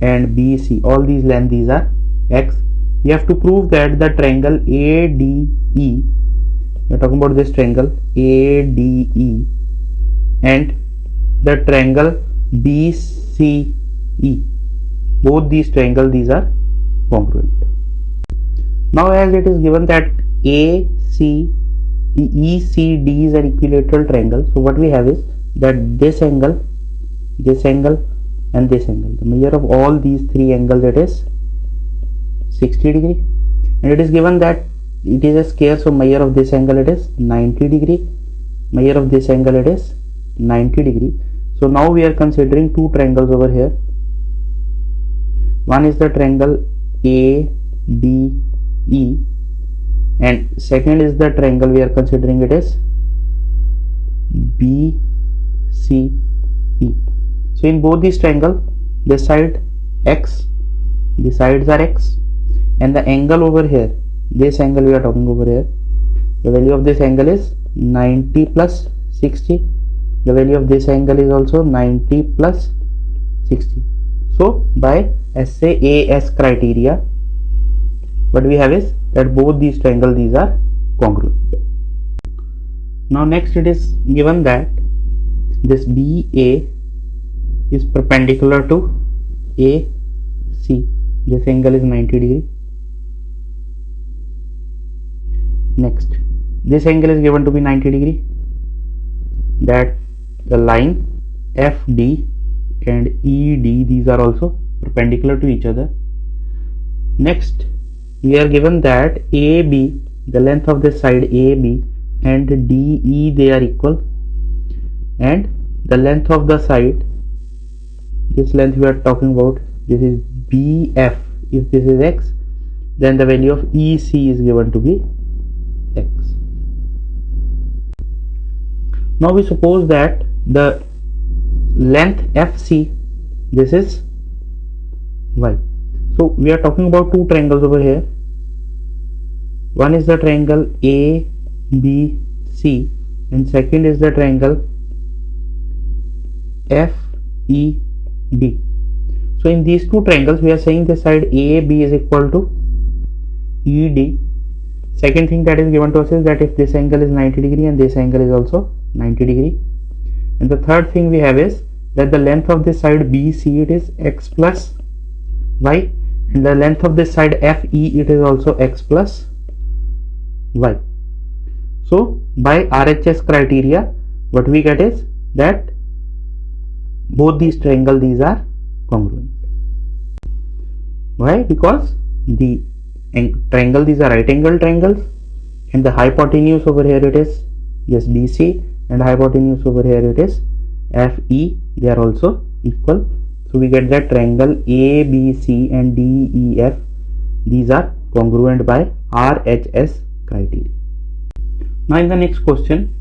and BC. All these length, these are x. We have to prove that the triangle ADE, we are talking about this triangle ADE, and the triangle BCE, both these triangles, these are congruent. Now as it is given that ECD is an equilateral triangle, so what we have is that this angle, and this angle, the measure of all these three angles, it is 60 degree, and it is given that it is a square, so measure of this angle, it is 90 degree, measure of this angle, it is 90 degree. So now we are considering two triangles over here. One is the triangle ADE, and second is the triangle we are considering, it is BCE. So in both these triangles, this side x, the sides are x, and the angle over here, this angle we are talking over here, the value of this angle is 90 plus 60. The value of this angle is also 90 plus 60. So by SAS criteria, what we have is that both these triangles, these are congruent. Now next it is given that this BA is perpendicular to AC. This angle is 90 degree. Next, this angle is given to be 90 degree. That the line FD and ED, these are also perpendicular to each other. Next, we are given that AB, the length of this side AB, and DE, they are equal, and the length of the side, this length we are talking about, this is BF. If this is x, then the value of EC is given to be x. Now we suppose that the length FC, this is y. So we are talking about two triangles over here. One is the triangle ABC, and second is the triangle FED. So in these two triangles, we are saying the side AB is equal to ED. Second thing that is given to us is that if this angle is 90 degree and this angle is also 90 degree. And the third thing we have is that the length of this side BC, it is x plus y, and the length of this side FE, it is also x plus y. So by RHS criteria, what we get is that both these triangles, these are congruent. Why? Because the triangle, these are right angle triangles, and the hypotenuse over here, it is yes BC, and hypotenuse over here, it is FE. They are also equal. So we get that triangle ABC and DEF, these are congruent by RHS criteria. Now in the next question,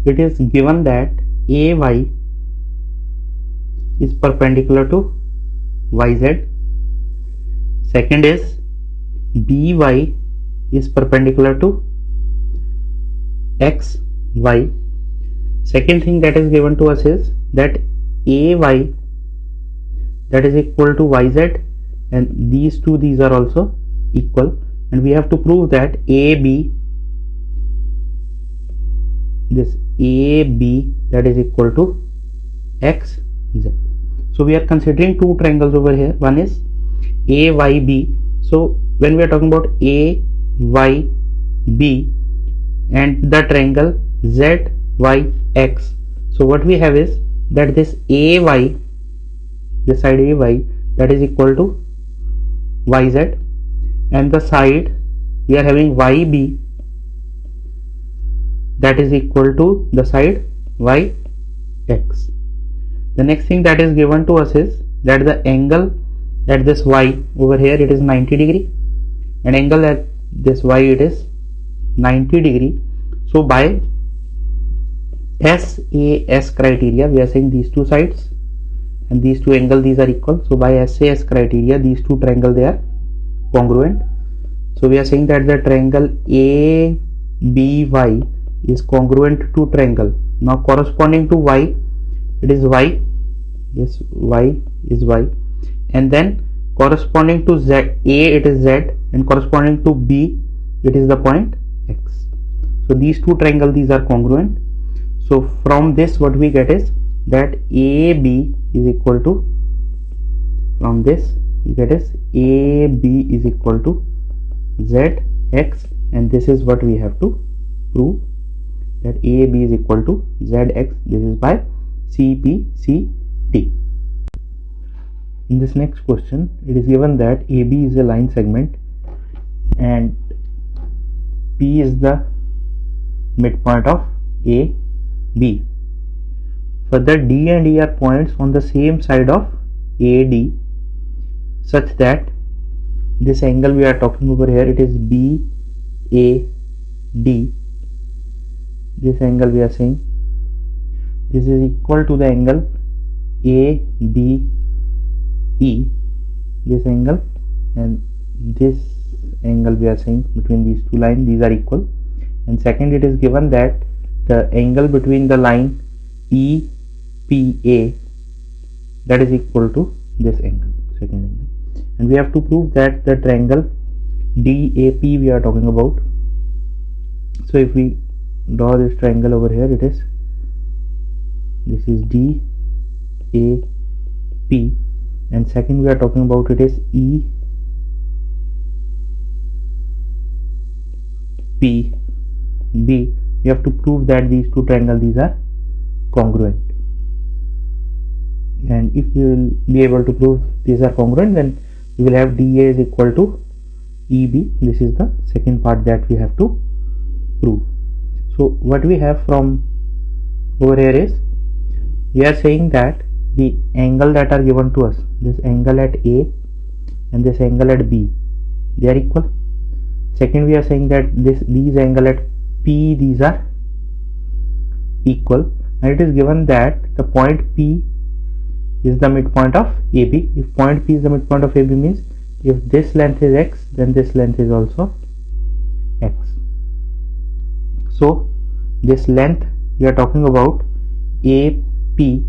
it is given that AY is perpendicular to YZ. Second is BY is perpendicular to XY. Second thing that is given to us is that AY, that is equal to YZ, and these two, these are also equal, and we have to prove that AB, this AB, that is equal to XZ. So we are considering two triangles over here. One is AYB. So when we are talking about AYB and the triangle ZYX, so what we have is that this AY, this side AY, that is equal to YZ, and the side we are having YB, that is equal to the side YX. The next thing that is given to us is that the angle at this Y over here, it is 90 degree, and angle at this Y, it is 90 degree. So by SAS criteria, we are saying these two sides, and these two angles, these are equal. So by SAS criteria, these two triangles, they are congruent. So we are saying that the triangle ABY is congruent to triangle. Now corresponding to Y, it is Y. Yes, Y is Y, and then corresponding to Z, A it is Z, and corresponding to B, it is the point X. So these two triangles, these are congruent. So from this, what we get is that AB is equal to, from this we get is AB is equal to ZX, and this is what we have to prove, that AB is equal to ZX. This is by CPCT. In this next question, it is given that AB is a line segment and P is the midpoint of AB. Further, D and E are points on the same side of AD, such that this angle we are talking over here, it is BAD. This angle we are saying, this is equal to the angle ABE, this angle, and this angle we are saying between these two lines, these are equal. And second, it is given that the angle between the line EPA, that is equal to this angle, second angle. And we have to prove that the triangle DAP we are talking about. So if we draw this triangle over here, it is, this is DAP, and second we are talking about, it is EPB. We have to prove that these two triangles, these are congruent, and if we will be able to prove these are congruent, then we will have DA is equal to EB. This is the second part that we have to prove. So what we have from over here is, we are saying that the angle that are given to us, this angle at A and this angle at B, they are equal. Second, we are saying that these angle at P, these are equal, and it is given that the point P is the midpoint of AB. If point P is the midpoint of AB, means if this length is X, then this length is also X. So this length we are talking about AP,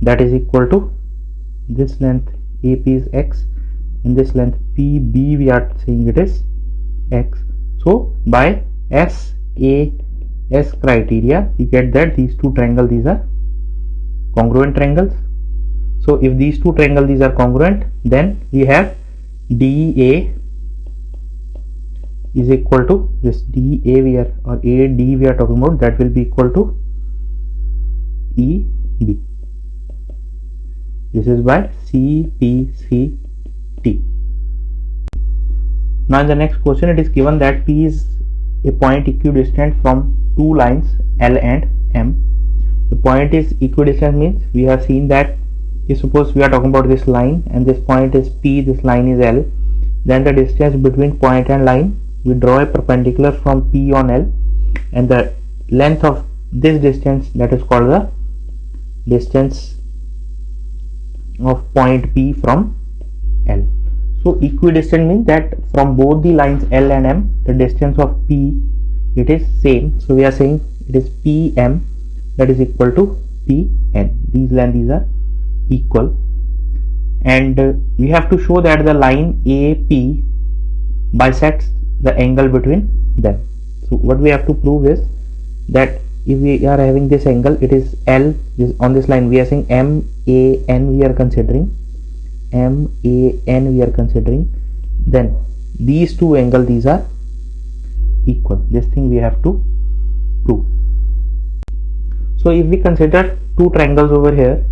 that is equal to, this length AP is X, and this length PB we are saying it is X. So by SAS criteria, we get that these two triangles, these are congruent triangles. So if these two triangles, these are congruent, then we have DA is equal to this DA we are, or AD we are talking about, that will be equal to EB. This is by CPCT. Now in the next question, it is given that P is a point equidistant from two lines L and M. The point is equidistant means, we have seen that if suppose we are talking about this line and this point is P, this line is L, then the distance between point and line, we draw a perpendicular from P on L, and the length of this distance, that is called the distance of point P from L. So equidistant means that from both the lines L and M, the distance of P, it is same. So we are saying it is PM, that is equal to PN. These lengths, these are equal, and we have to show that the line AP bisects the angle between them. So what we have to prove is that if we are having this angle, it is L, on this line we are saying MAN we are considering, then these two angles, these are equal. This thing we have to prove. So if we consider two triangles over here,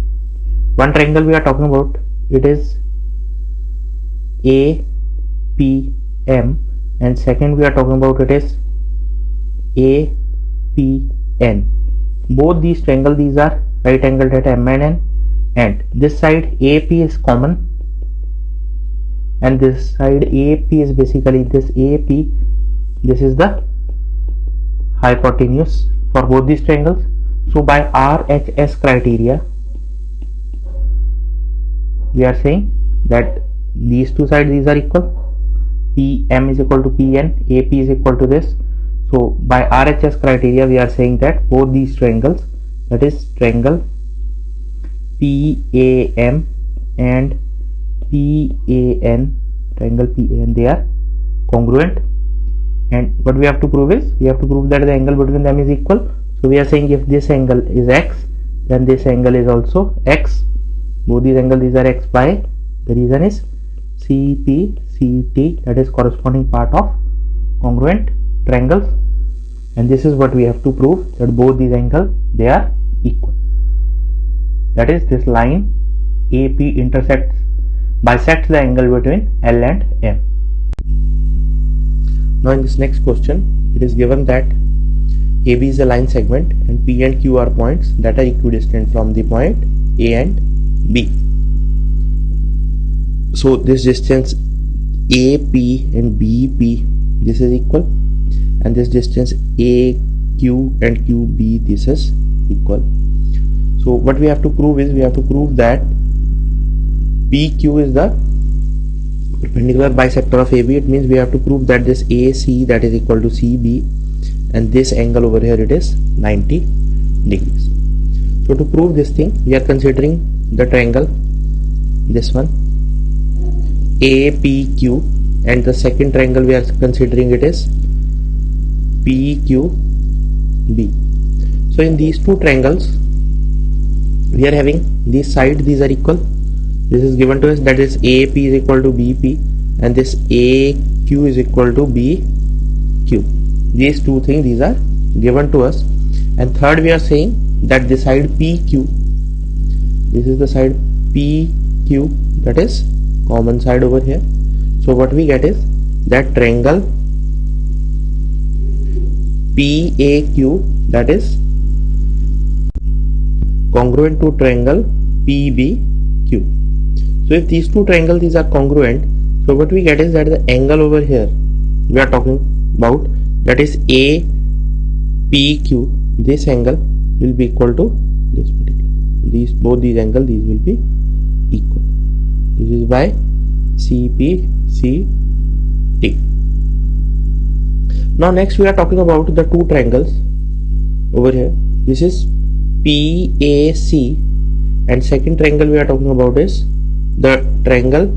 one triangle we are talking about, it is APM, and second we are talking about, it is APN. Both these triangles, these are right angled at M and N, and this side AP is common, and this side AP is basically this AP, this is the hypotenuse for both these triangles. So by RHS criteria, we are saying that these two sides these are equal. PM is equal to PN, AP is equal to this. So by RHS criteria we are saying that both these triangles, that is triangle PAM and PAN, triangle PAN, they are congruent. And what we have to prove is, we have to prove that the angle between them is equal. So we are saying if this angle is x, then this angle is also x. Both these angles, these are x by, the reason is CP, CT, that is corresponding part of congruent triangles. And this is what we have to prove, that both these angles, they are equal. That is, this line AP bisects the angle between L and M. Now in this next question, it is given that AB is a line segment and P and Q are points that are equidistant from the point A and B. So this distance AP and BP, this is equal, and this distance AQ and QB, this is equal. So what we have to prove is, we have to prove that PQ is the perpendicular bisector of AB. It means we have to prove that this AC, that is equal to CB, and this angle over here, it is 90 degrees. So to prove this thing, we are considering the triangle, this one APQ, and the second triangle we are considering, it is PQB. So in these two triangles, we are having these sides, these are equal. This is given to us, that is AP is equal to BP, and this AQ is equal to BQ. These two things, these are given to us. And third, we are saying that the side PQ, this is the side PQ, that is common side over here. So what we get is that triangle PAQ, that is congruent to triangle PBQ. So if these two triangles, these are congruent, so what we get is that the angle over here we are talking about, that is APQ, this angle will be equal to this particular, both these angles, these will be equal. This is by CPCT. Now next we are talking about the two triangles over here. This is PAC, and second triangle we are talking about is the triangle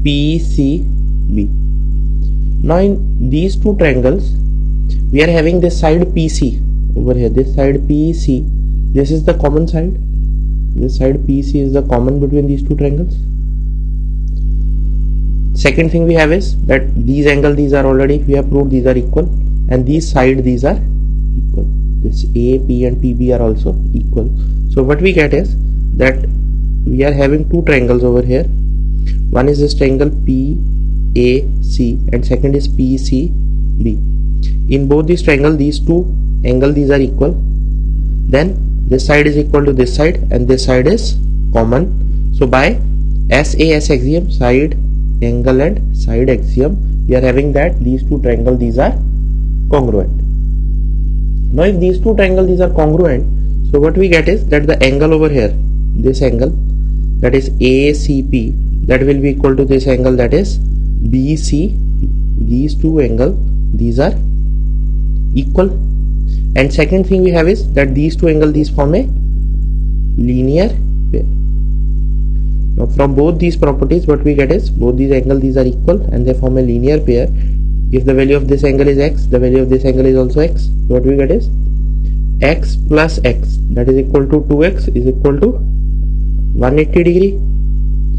PCB. Now in these two triangles, we are having this side PC over here, this side PC, this is the common side, this side PC is the common between these two triangles. Second thing we have is that these angles, these are already, we have proved these are equal, and these side, these are equal. This A, P and PB are also equal. So what we get is that we are having two triangles over here. One is this triangle PAC and second is PCB. In both these triangles, these two angles, these are equal. Then this side is equal to this side and this side is common. So by SAS axiom, side angle and side axiom, we are having that these two triangles, these are congruent. Now if these two triangles, these are congruent, so what we get is that the angle over here, this angle, that is ACP, that will be equal to this angle, that is BCP. These two angles, these are equal. And second thing we have is that these two angles, these form a linear pair. Now from both these properties, what we get is both these angles, these are equal and they form a linear pair. If the value of this angle is x, the value of this angle is also x. So what we get is x plus x, that is equal to 2x, is equal to 180 degree.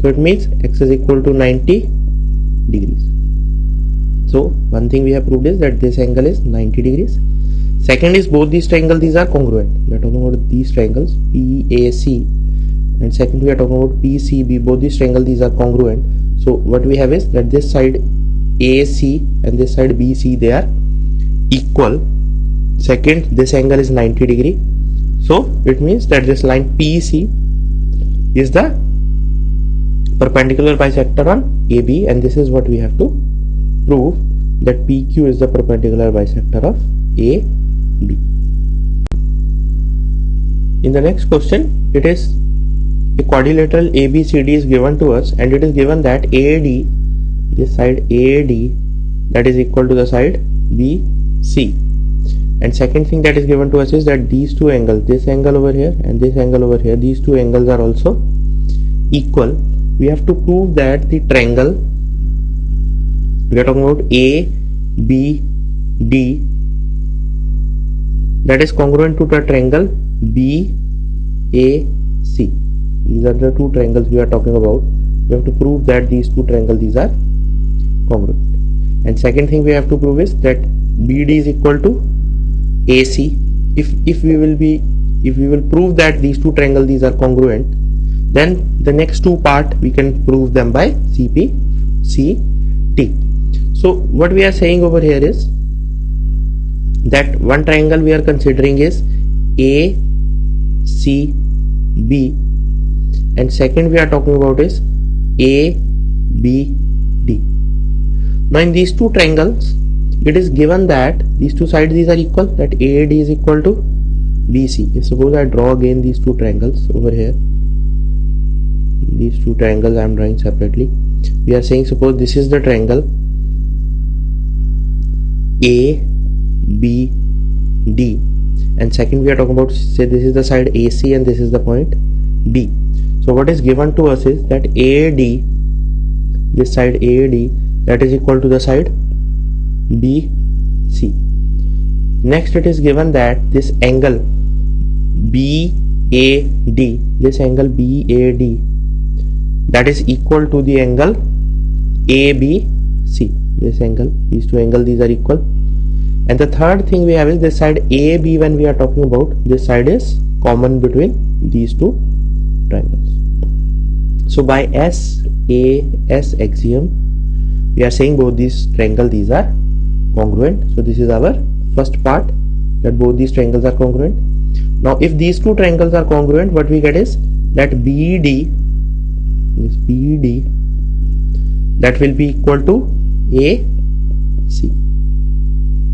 So it means x is equal to 90 degrees. So one thing we have proved is that this angle is 90 degrees. Second is both these triangles, these are congruent. We are talking about these triangles PAC, and second we are talking about PCB. Both these triangles, these are congruent. So what we have is that this side AC and this side BC, they are equal. Second, this angle is 90 degree. So it means that this line PC is the perpendicular bisector on AB, and this is what we have to prove, that PQ is the perpendicular bisector of AB. In the next question, it is a quadrilateral ABCD is given to us, and it is given that AD, this side AD, that is equal to the side BC. And second thing that is given to us is that these two angles, this angle over here and this angle over here, these two angles are also equal. We have to prove that the triangle, we are talking about ABD, that is congruent to the triangle BAC. These are the two triangles we are talking about. We have to prove that these two triangles, these are congruent. And second thing we have to prove is that BD is equal to AC. If we will prove that these two triangles, these are congruent, then the next two part we can prove them by CPCT. So what we are saying over here is that one triangle we are considering is ACB, and second we are talking about is ABD. Now in these two triangles, it is given that these two sides, these are equal, that AD is equal to BC. If suppose I draw again these two triangles over here, these two triangles I am drawing separately. We are saying suppose this is the triangle ABD, and second we are talking about, say this is the side AC and this is the point B. So what is given to us is that AD, this side AD, that is equal to the side BC. Next it is given that this angle BAD, this angle BAD, that is equal to the angle ABC. This angle, these two angles, these are equal. And the third thing we have is this side AB, when we are talking about, this side is common between these two triangles. So by SAS axiom, we are saying both these triangles, these are congruent. So this is our first part, that both these triangles are congruent. Now if these two triangles are congruent, what we get is that BD, this BD, that will be equal to AC.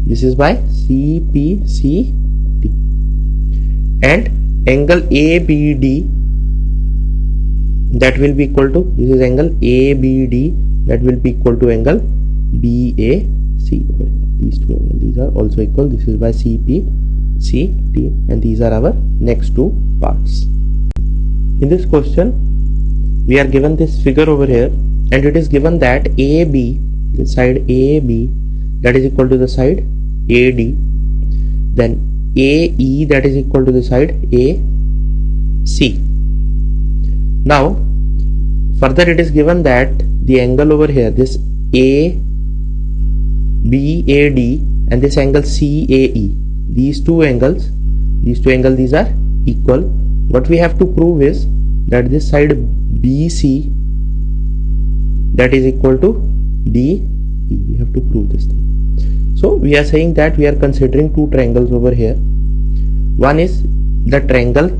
This is by CPCT. And angle ABD, that will be equal to, this is angle ABD, that will be equal to angle BAC. These two angles, these are also equal. This is by CPCT, and these are our next two parts. In this question, we are given this figure over here, and it is given that AB, this side AB, that is equal to the side AD, then AE, that is equal to the side AC. Now further it is given that the angle over here, this ABAD and this angle CAE, these two angles, these are equal. What we have to prove is that this side BC, that is equal to DE. We have to prove this thing. So we are saying that we are considering two triangles over here. One is the triangle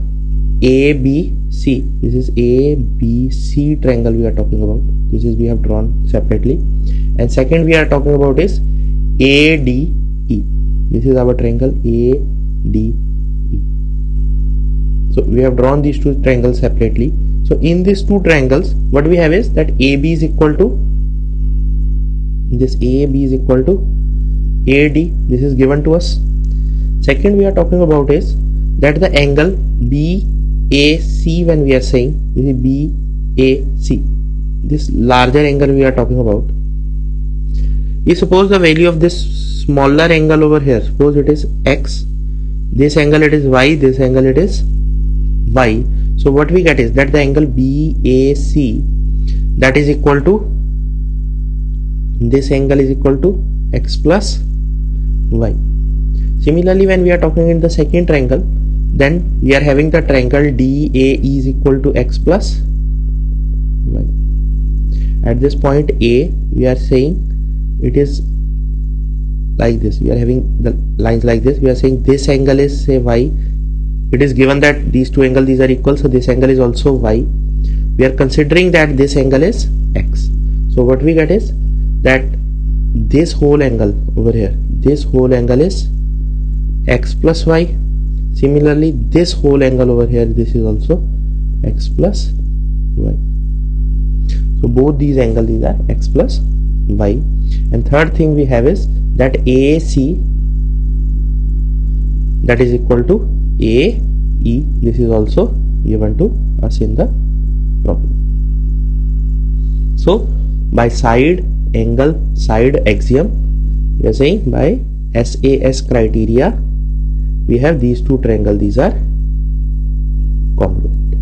ABC. This is ABC triangle we are talking about. This is we have drawn separately. And second we are talking about is ADE. This is our triangle ADE. So we have drawn these two triangles separately. So in these two triangles, what we have is that AB is equal to, this AB is equal to AD. This is given to us. Second we are talking about is that the angle BAC, when we are saying this is BAC, this larger angle we are talking about, is suppose the value of this smaller angle over here, suppose it is X, this angle it is Y, this angle it is Y. So what we get is that the angle BAC, that is equal to, this angle is equal to X plus Y. Similarly, when we are talking in the second triangle, then we are having the triangle DAE is equal to X plus Y. At this point A, we are saying it is like this. We are having the lines like this. We are saying this angle is, say, Y. It is given that these two angles, these are equal, so this angle is also Y. We are considering that this angle is X. So what we get is that this whole angle over here, this whole angle is X plus Y. Similarly, this whole angle over here, this is also x plus y. So both these angles, these are x plus y. And third thing we have is that AC, that is equal to AE. This is also given to us in the problem. So by side angle, side axiom, we are saying by SAS criteria, we have these two triangles, these are congruent.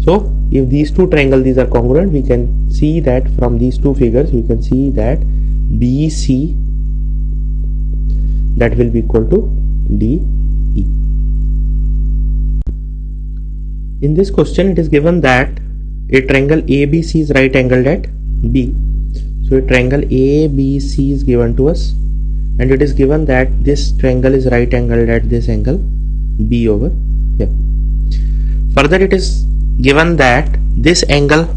So if these two triangles, these are congruent, we can see that from these two figures, we can see that BC, that will be equal to DE. In this question, it is given that a triangle ABC is right angled at B. So a triangle ABC is given to us, and it is given that this triangle is right angled at this angle B over here. Further, it is given that this angle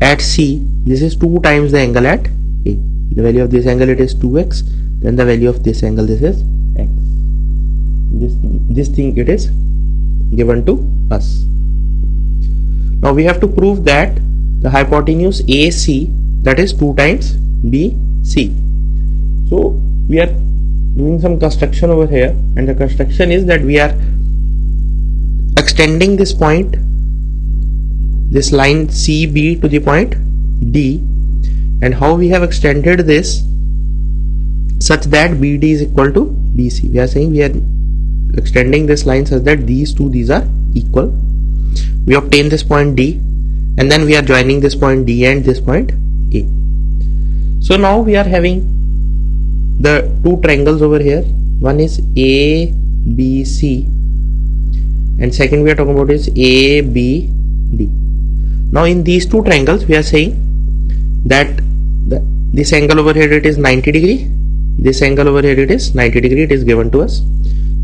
at C, this is 2 times the angle at A. The value of this angle, it is 2x, then the value of this angle, this is x. This thing, it is given to us. Now we have to prove that the hypotenuse AC, that is 2 times BC. So we are doing some construction over here, and the construction is that we are extending this point, this line CB to the point D, and how we have extended this such that BD is equal to BC. We are saying we are extending this line such that these are equal. We obtain this point D, and then we are joining this point D and this point A. So now we are having the two triangles over here. One is ABC, and second we are talking about is ABD. Now in these two triangles, we are saying that this angle over here, it is 90 degree. This angle over here, it is 90 degree. It is given to us.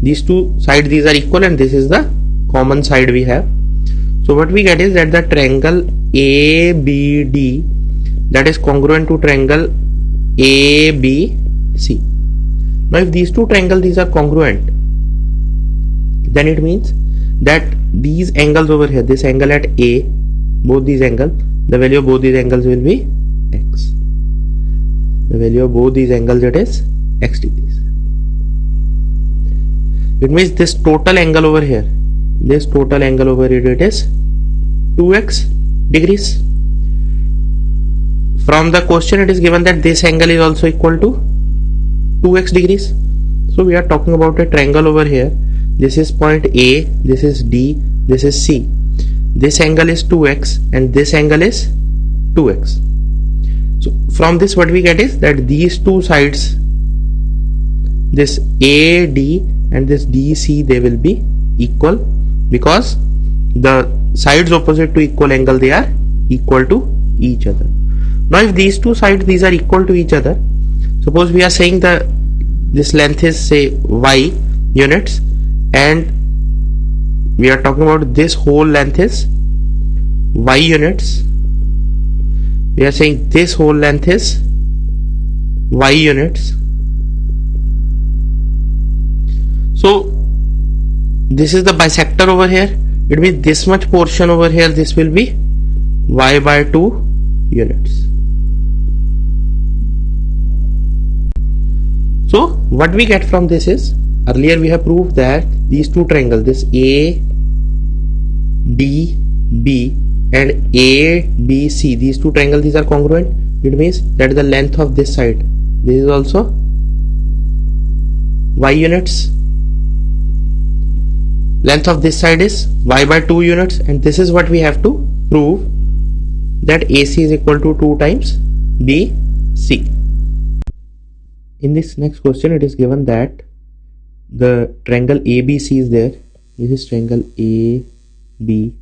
These two sides, these are equal, and this is the common side we have. So what we get is that the triangle ABD, that is congruent to triangle ABC. Now if these two triangles, these are congruent, then it means that these angles over here, this angle at A, both these angles, the value of both these angles will be x. The value of both these angles, it is x degrees. It means this total angle over here, this total angle over here, it is 2x degrees. From the question, it is given that this angle is also equal to 2x degrees. So we are talking about a triangle over here. This is point A, this is D, this is C. This angle is 2x and this angle is 2x. So from this, what we get is that these two sides, this AD and this DC, they will be equal, because the sides opposite to equal angle, they are equal to each other. Now if these two sides, these are equal to each other, suppose we are saying this length is, say, y units, and we are talking about this whole length is y units. We are saying this whole length is y units. So this is the bisector over here. It means this much portion over here, this will be y by 2 units. So what we get from this is, earlier we have proved that these two triangles, this ADB and ABC, these two triangles, these are congruent. It means that the length of this side, this is also y units. Length of this side is y by 2 units, and this is what we have to prove, that AC is equal to 2 times BC. In this next question, it is given that the triangle ABC is there. This is triangle ABC,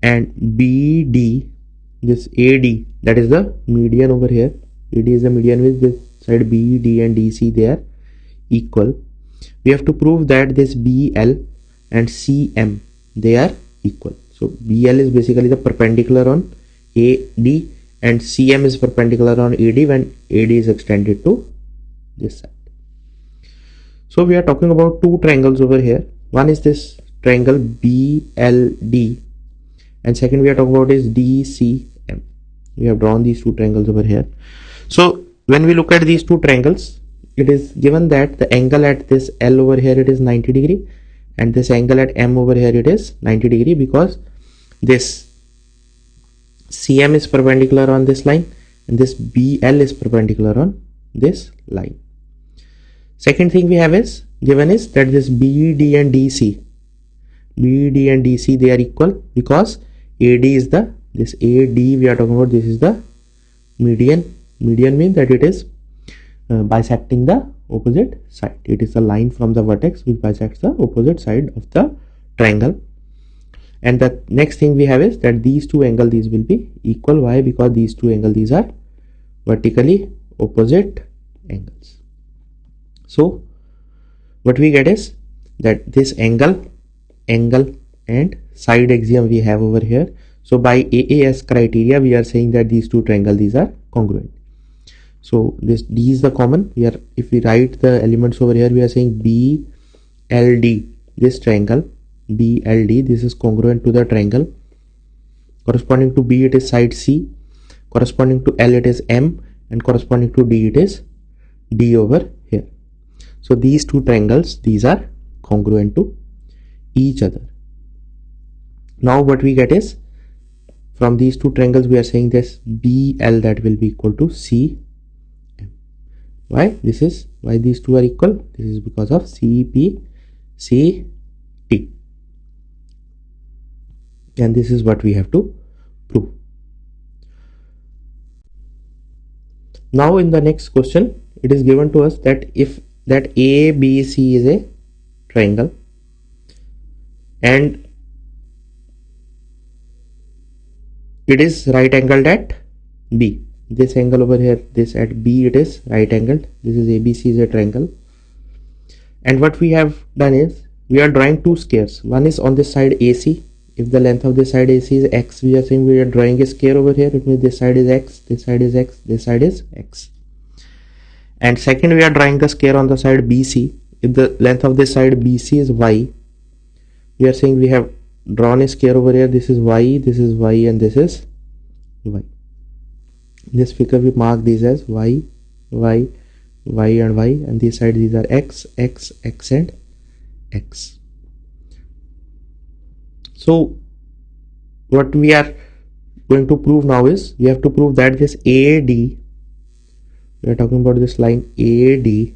and BD, this AD, that is the median over here. AD is the median, with this side BD and DC, they are equal. We have to prove that this BL and CM, they are equal. So BL is basically the perpendicular on AD, and CM is perpendicular on AD when AD is extended to this side. So we are talking about two triangles over here. One is this triangle BLD, and second we are talking about is DCM. We have drawn these two triangles over here. So when we look at these two triangles, it is given that the angle at this L over here, it is 90 degree, and this angle at M over here, it is 90 degree, because this CM is perpendicular on this line and this BL is perpendicular on this line. Second thing we have is given is that this BD and DC, they are equal, because AD is the, this AD we are talking about, this is the median. Median means that it is bisecting the opposite side. It is a line from the vertex which bisects the opposite side of the triangle. And the next thing we have is that these two angles, these will be equal. Why? Because these two angles, these are vertically opposite angles. So what we get is that this angle and side axiom we have over here. So by AAS criteria, we are saying that these two triangles, these are congruent. So this D is the common. We are, if we write the elements over here, we are saying BLD, this triangle BLD, this is congruent to the triangle. Corresponding to B, it is side C. Corresponding to L, it is M, and corresponding to D, it is D over here. So these two triangles, these are congruent to each other. Now what we get is, from these two triangles, we are saying this BL, that will be equal to CM. Why? This is why these two are equal. This is because of CP CT, and this is what we have to prove. Now in the next question, it is given to us that if that ABC is a triangle and it is right angled at B. This angle over here, this at B, it is right angled. This is ABC is a triangle. And what we have done is, we are drawing two squares. One is on this side AC. If the length of this side AC is X, we are saying we are drawing a square over here. It means this side is X, this side is X, this side is X. And second, we are drawing the square on the side BC. If the length of this side BC is Y, we are saying we have drawn a square over here. This is Y, this is Y, and this is Y. This figure we mark these as Y, Y, Y, and Y, and these sides, these are X, X, X, and X. So what we are going to prove now is, we have to prove that this AD, we are talking about this line AD,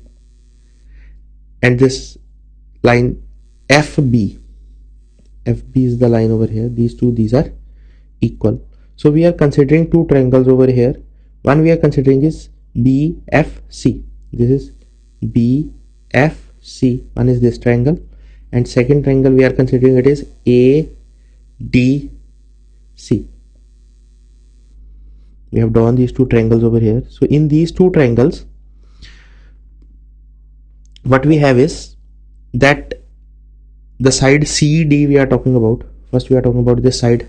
and this line FB is the line over here. These two, these are equal. So we are considering two triangles over here. One we are considering is BFC. This is BFC. One is this triangle, and second triangle we are considering, it is ADC. We have drawn these two triangles over here. So in these two triangles, what we have is that the side CD we are talking about. First we are talking about this side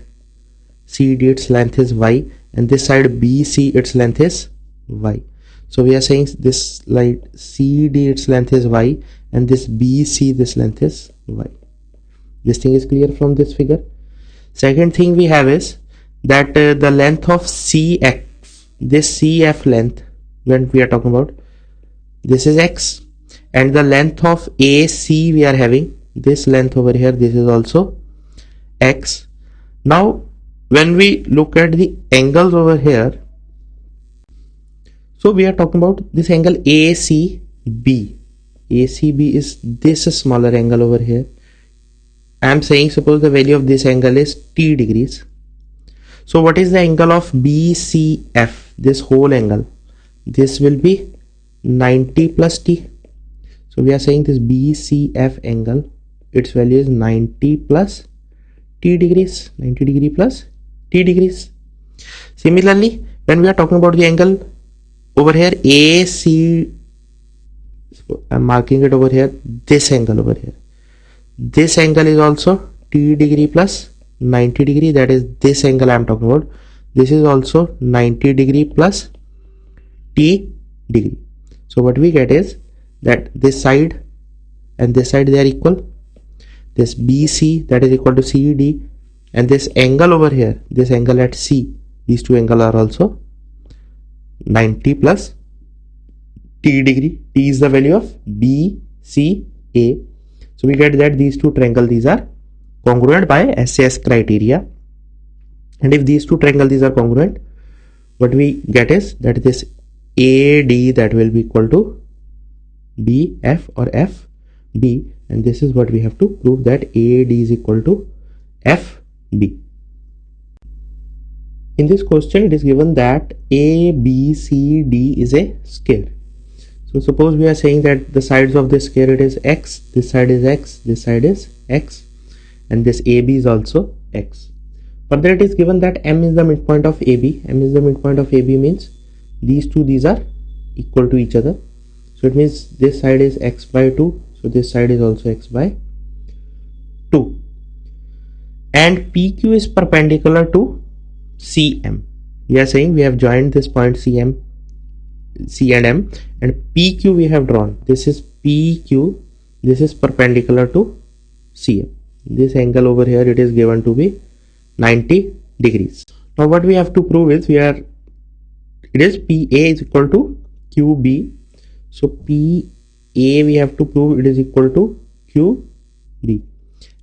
CD, its length is Y, and this side BC, its length is Y. So we are saying this side CD, its length is Y, and this BC, this length is Y. This thing is clear from this figure. Second thing we have is that the length of CF, this CF length, when we are talking about, this is X, and the length of AC we are having, this length over here, this is also X. Now when we look at the angles over here, so we are talking about this angle ACB. ACB is this smaller angle over here. I am saying, suppose the value of this angle is T degrees. So what is the angle of BCF? This whole angle, this will be 90 plus T. So we are saying this BCF angle, its value is 90 plus T degrees, 90 degree plus T degrees. Similarly, when we are talking about the angle over here AC, I'm marking it over here, this angle over here, this angle is also T degree plus 90 degree, that is this angle I am talking about. This is also 90 degree plus T degree. So what we get is that this side and this side, they are equal, this BC that is equal to CD, and this angle over here, this angle at C, these two angles are also 90 plus T degree. T is the value of BCA. So we get that these two triangles, these are congruent by SAS criteria. And if these two triangles, these are congruent, what we get is that this AD that will be equal to BF or FB, and this is what we have to prove, that AD is equal to FB. In this question, it is given that ABCD is a square. So suppose we are saying that the sides of this square, it is x, this side is x, this side is x, and this AB is also x. Further, it is given that M is the midpoint of AB. M is the midpoint of AB means these two, these are equal to each other. So it means this side is x by 2. So this side is also x by 2. And PQ is perpendicular to CM. We are saying we have joined this point C and M, and PQ we have drawn. This is PQ. This is perpendicular to CM. This angle over here, it is given to be 90 degrees. Now what we have to prove is it is PA is equal to QB. So PA we have to prove it is equal to QB.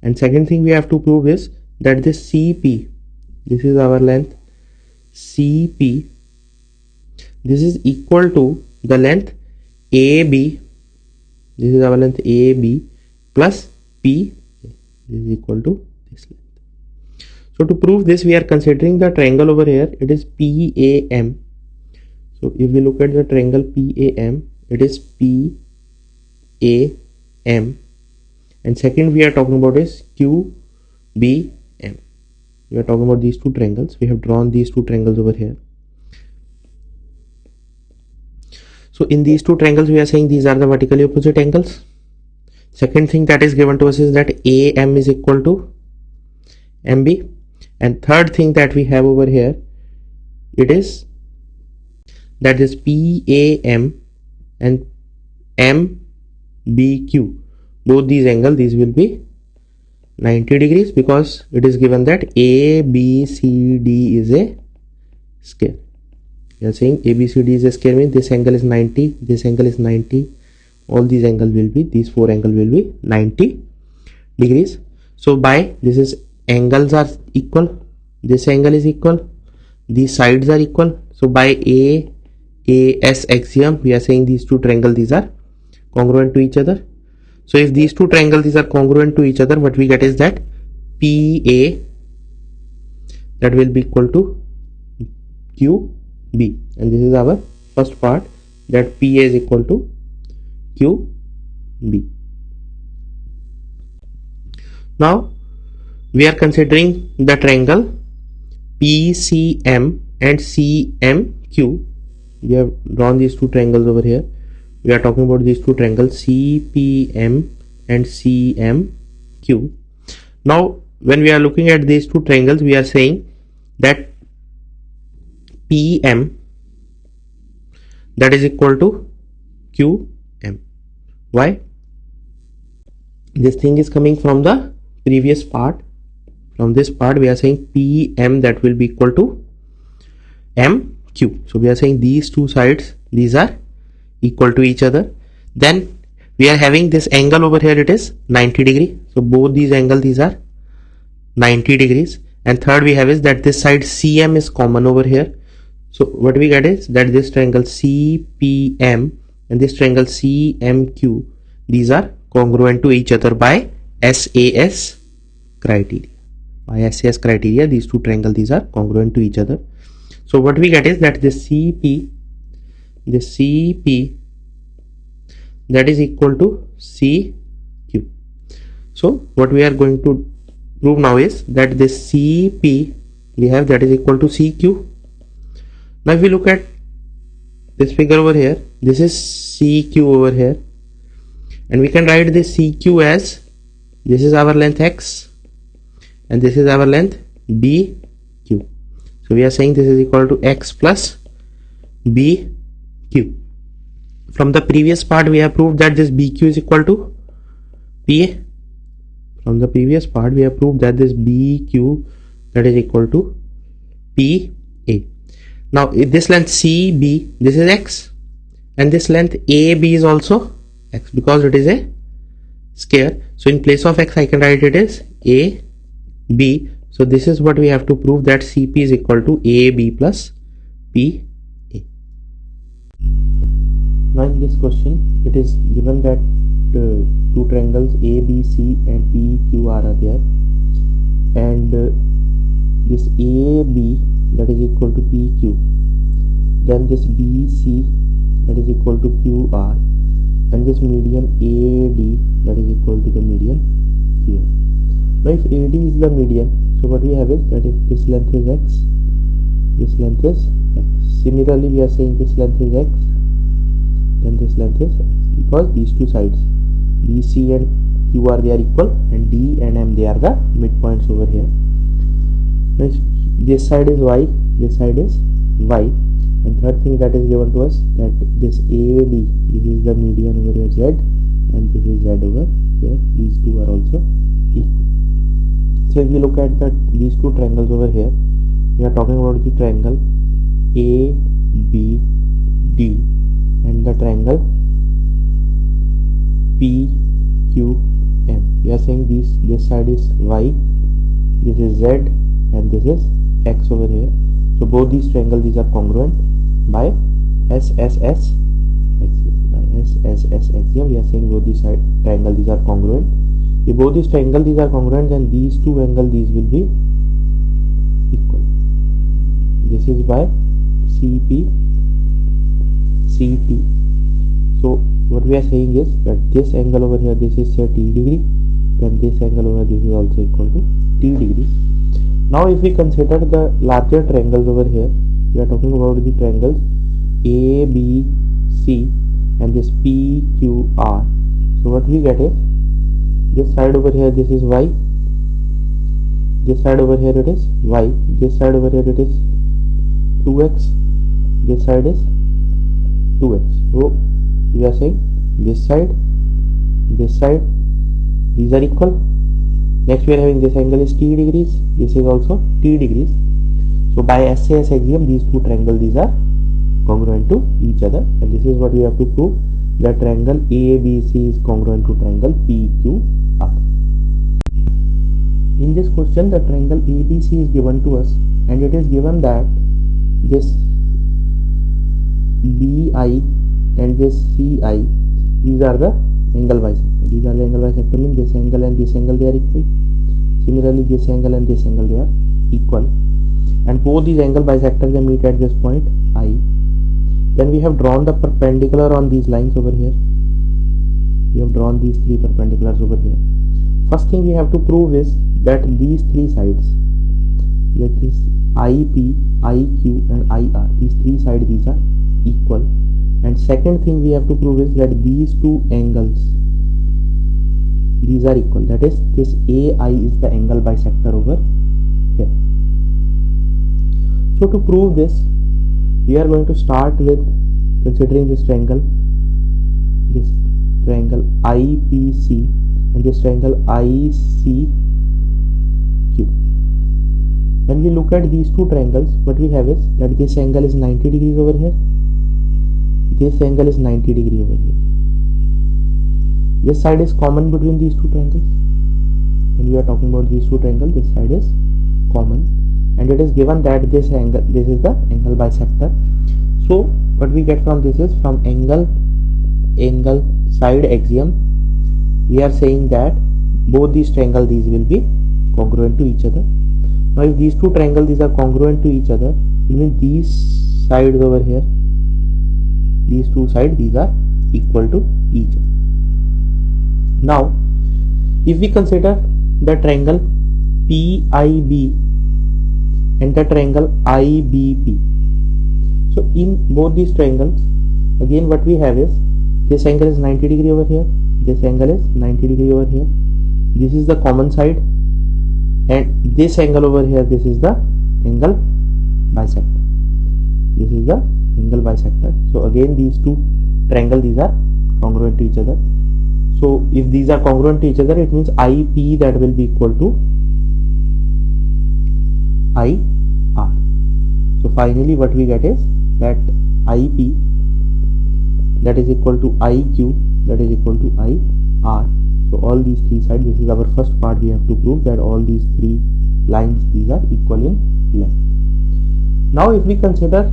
And second thing we have to prove is that this CP, this is our length CP, this is equal to the length AB, this is our length AB plus P, this is equal to this length. So to prove this, we are considering the triangle over here, it is PAM. So if we look at the triangle PAM, it is PAM, and second we are talking about is QBM. We are talking about these two triangles. We have drawn these two triangles over here. So in these two triangles, we are saying these are the vertically opposite angles. Second thing that is given to us is that AM is equal to MB. And third thing that we have over here, it is that this PAM and MBQ, both these angles, these will be 90 degrees, because it is given that ABCD is a square. We are saying ABCD is a square means this angle is 90, this angle is 90, all these angles will be, these four angles will be 90 degrees. So by this is angles are equal, this angle is equal, these sides are equal. So by AS axiom, we are saying these two triangles, these are congruent to each other. So if these two triangles, these are congruent to each other, what we get is that PA that will be equal to QB, and this is our first part, that PA is equal to QB. Now we are considering the triangle PCM and CMQ. We have drawn these two triangles over here. We are talking about these two triangles CPM and CMQ. Now when we are looking at these two triangles, we are saying that PM that is equal to QM. Why? This thing is coming from the previous part. From this part, we are saying PM that will be equal to MQ. So we are saying these two sides, these are equal to each other. Then we are having this angle over here, it is 90 degree. So both these angles, these are 90 degrees. And third we have is that this side CM is common over here. So what we get is that this triangle CPM and this triangle CMQ, these are congruent to each other by SAS criteria. By SAS criteria, these two triangles, these are congruent to each other. So what we get is that this CP that is equal to CQ. So what we are going to prove now is that this CP we have that is equal to CQ. Now if we look at this figure over here, this is CQ over here, and we can write this CQ as, this is our length X and this is our length BQ. So we are saying this is equal to X plus BQ. From the previous part, we have proved that this BQ is equal to PA. from the previous part, we have proved that this BQ that is equal to PA. Now this length CB, this is X, and this length AB is also X because it is a square. So in place of X I can write it as AB. So this is what we have to prove, that CP is equal to AB plus PA. Now in this question it is given that two triangles ABC and PQ are there, and this AB that is equal to PQ, then this BC that is equal to QR, and this median AD that is equal to the median QR. Now if AD is the median, so what we have is that if this length is X, this length is X. Similarly we are saying this length is X, then this length is X, because these two sides BC and QR they are equal, and D and M they are the midpoints over here. This side is Y, this side is Y, and third thing that is given to us, that this AD, this is the median over here Z, and this is Z over here. These two are also equal. So if you look at these two triangles over here, we are talking about the triangle ABD and the triangle PQM. We are saying this side is Y, this is Z, and this is X over here. So both these triangles, these are congruent by SSS axiom. By SSS axiom, we are saying both these triangles, these are congruent. If both these triangles, these are congruent, then these two angles, these will be equal. This is by CP CT. So what we are saying is that this angle over here, this is say T degree, then this angle over here, this is also equal to T degree. Now if we consider the larger triangles over here, we are talking about the triangles ABC and this PQR. So what we get is, this side over here, this is Y, this side over here it is Y, this side over here it is 2X, this side is 2X. So we are saying this side, these are equal. Next we are having this angle is T degrees, this is also T degrees. So by SAS axiom, these two triangles, these are congruent to each other, and this is what we have to prove, that triangle ABC is congruent to triangle PQR. In this question, the triangle ABC is given to us, and it is given that this BI and this CI, these are the angle bisector. These are the angle bisector, means this angle and this angle they are equal. Similarly, this angle and this angle they are equal, and both these angle bisectors they meet at this point I. Then we have drawn the perpendicular on these lines over here. We have drawn these three perpendiculars over here. First thing we have to prove is that these three sides, that is IP, IQ and IR, these three sides, these are equal. And second thing we have to prove is that these two angles, these are equal, that is this AI is the angle bisector over here. So to prove this, we are going to start with considering this triangle IPC and this triangle ICQ. When we look at these two triangles, what we have is that this angle is 90 degrees over here, this angle is 90 degree over here. This side is common between these two triangles. When we are talking about these two triangles, this side is common, and it is given that this angle, this is the angle bisector. So what we get from this is, from angle side axiom, we are saying that both these triangles, these will be congruent to each other. Now if these two triangles, these are congruent to each other, it means these sides over here, these two sides, these are equal to each other. Now if we consider the triangle PIB and the triangle IBP, so in both these triangles, again what we have is, this angle is 90 degree over here, this angle is 90 degree over here, this is the common side, and this angle over here, this is the angle bisector, this is the angle bisector. So again these two triangles, these are congruent to each other. So if these are congruent to each other, it means IP that will be equal to IR. So finally what we get is that IP that is equal to IQ that is equal to IR. So all these three sides, this is our first part, we have to prove that all these three lines, these are equal in length. Now if we consider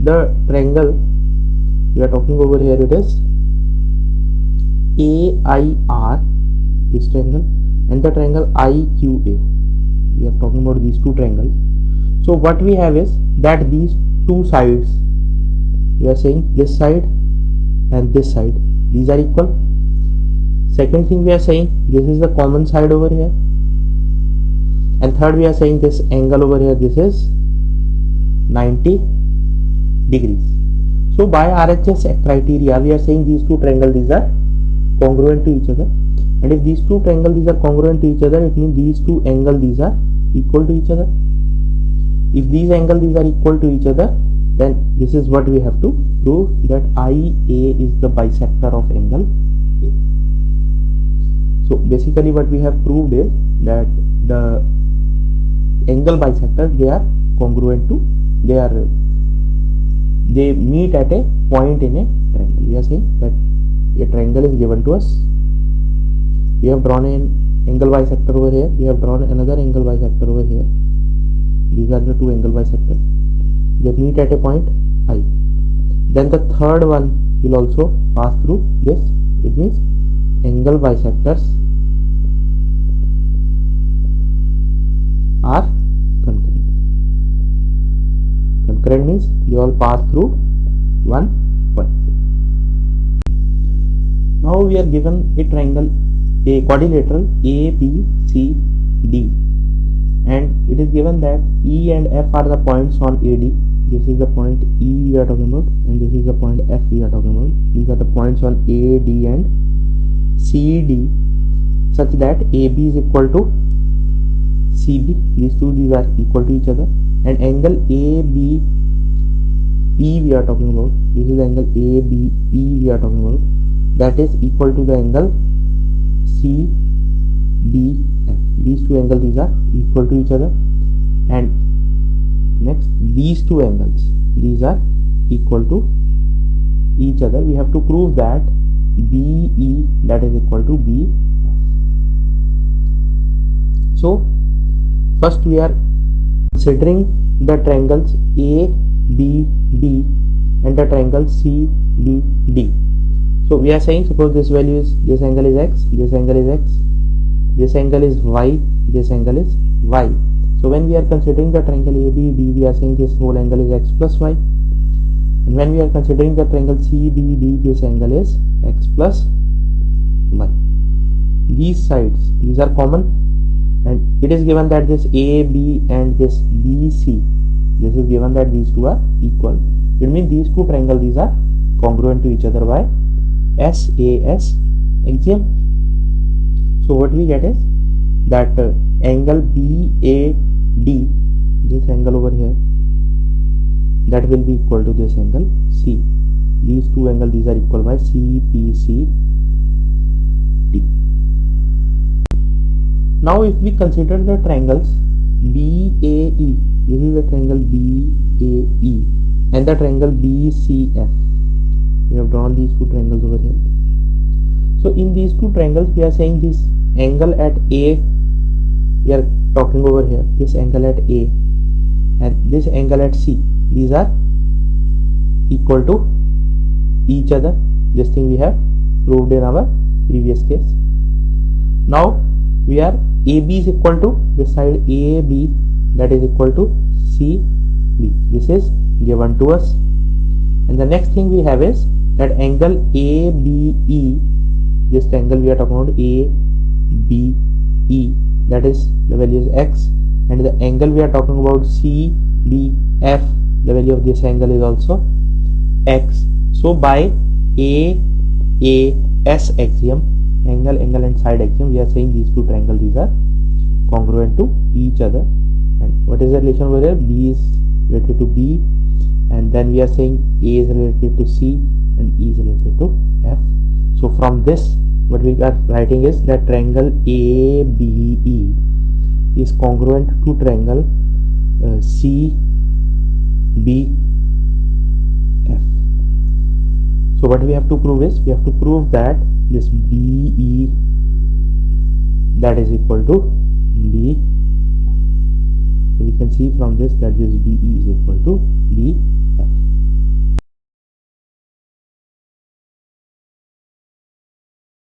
the triangle we are talking over here, it is AIR, this triangle, and the triangle IQA. We are talking about these two triangles. So what we have is that these two sides, we are saying this side and this side, these are equal. Second thing we are saying, this is the common side over here, and third we are saying this angle over here, this is 90 degrees. So by RHS criteria, we are saying these two triangles, these are congruent to each other, and if these two triangles, these are congruent to each other, it means these two angles, these are equal to each other. If these angles, these are equal to each other, then this is what we have to prove, that IA is the bisector of angle A. So basically what we have proved is that the angle bisectors, they are congruent to, they meet at a point in a triangle. We are saying that a triangle is given to us, we have drawn an angle bisector over here, we have drawn another angle bisector over here, these are the two angle bisectors, they meet at a point I. Then the third one will also pass through this, it means angle bisectors are concurrent. Concurrent means they all pass through one point. Now we are given a triangle, a quadrilateral ABCD, and it is given that E and F are the points on AD. This is the point E we are talking about, and this is the point F we are talking about. These are the points on AD and CD, such that AB is equal to CB. These are equal to each other, and angle ABE we are talking about. This is the angle ABE we are talking about. That is equal to the angle CBF. These two angles, these are equal to each other, and next these two angles, these are equal to each other. We have to prove that BE that is equal to BF. So first we are considering the triangles ABD and the triangle CBD. So we are saying, suppose this value is, this angle is X, this angle is X, this angle is Y, this angle is Y. So when we are considering the triangle ABD, we are saying this whole angle is X plus Y, and when we are considering the triangle CBD, this angle is X plus Y. These sides, these are common, and it is given that this AB and this BC, this is given that these two are equal. It means these two triangles, these are congruent to each other by SAS axiom. So what we get is that angle BAD, this angle over here, that will be equal to this angle C. These two angles, these are equal by CPCD. Now if we consider the triangles BAE, this is the triangle BAE, and the triangle BCF. We have drawn these two triangles over here. So in these two triangles, we are saying this angle at A, we are talking over here, this angle at A and this angle at C, these are equal to each other. This thing we have proved in our previous case. Now we are AB is equal to this side AB, that is equal to CB. This is given to us, and the next thing we have is that angle ABE, this angle we are talking about ABE, that is the value is X, and the angle we are talking about CBF, the value of this angle is also X. So by AAS axiom, angle and side axiom, we are saying these two triangles, these are congruent to each other. And what is the relation over here? B is related to B, and then we are saying A is related to C and E is related to F. So from this what we are writing is that triangle ABE is congruent to triangle CBF. So what we have to prove is, we have to prove that this BE that is equal to B. So we can see from this that this BE is equal to BF.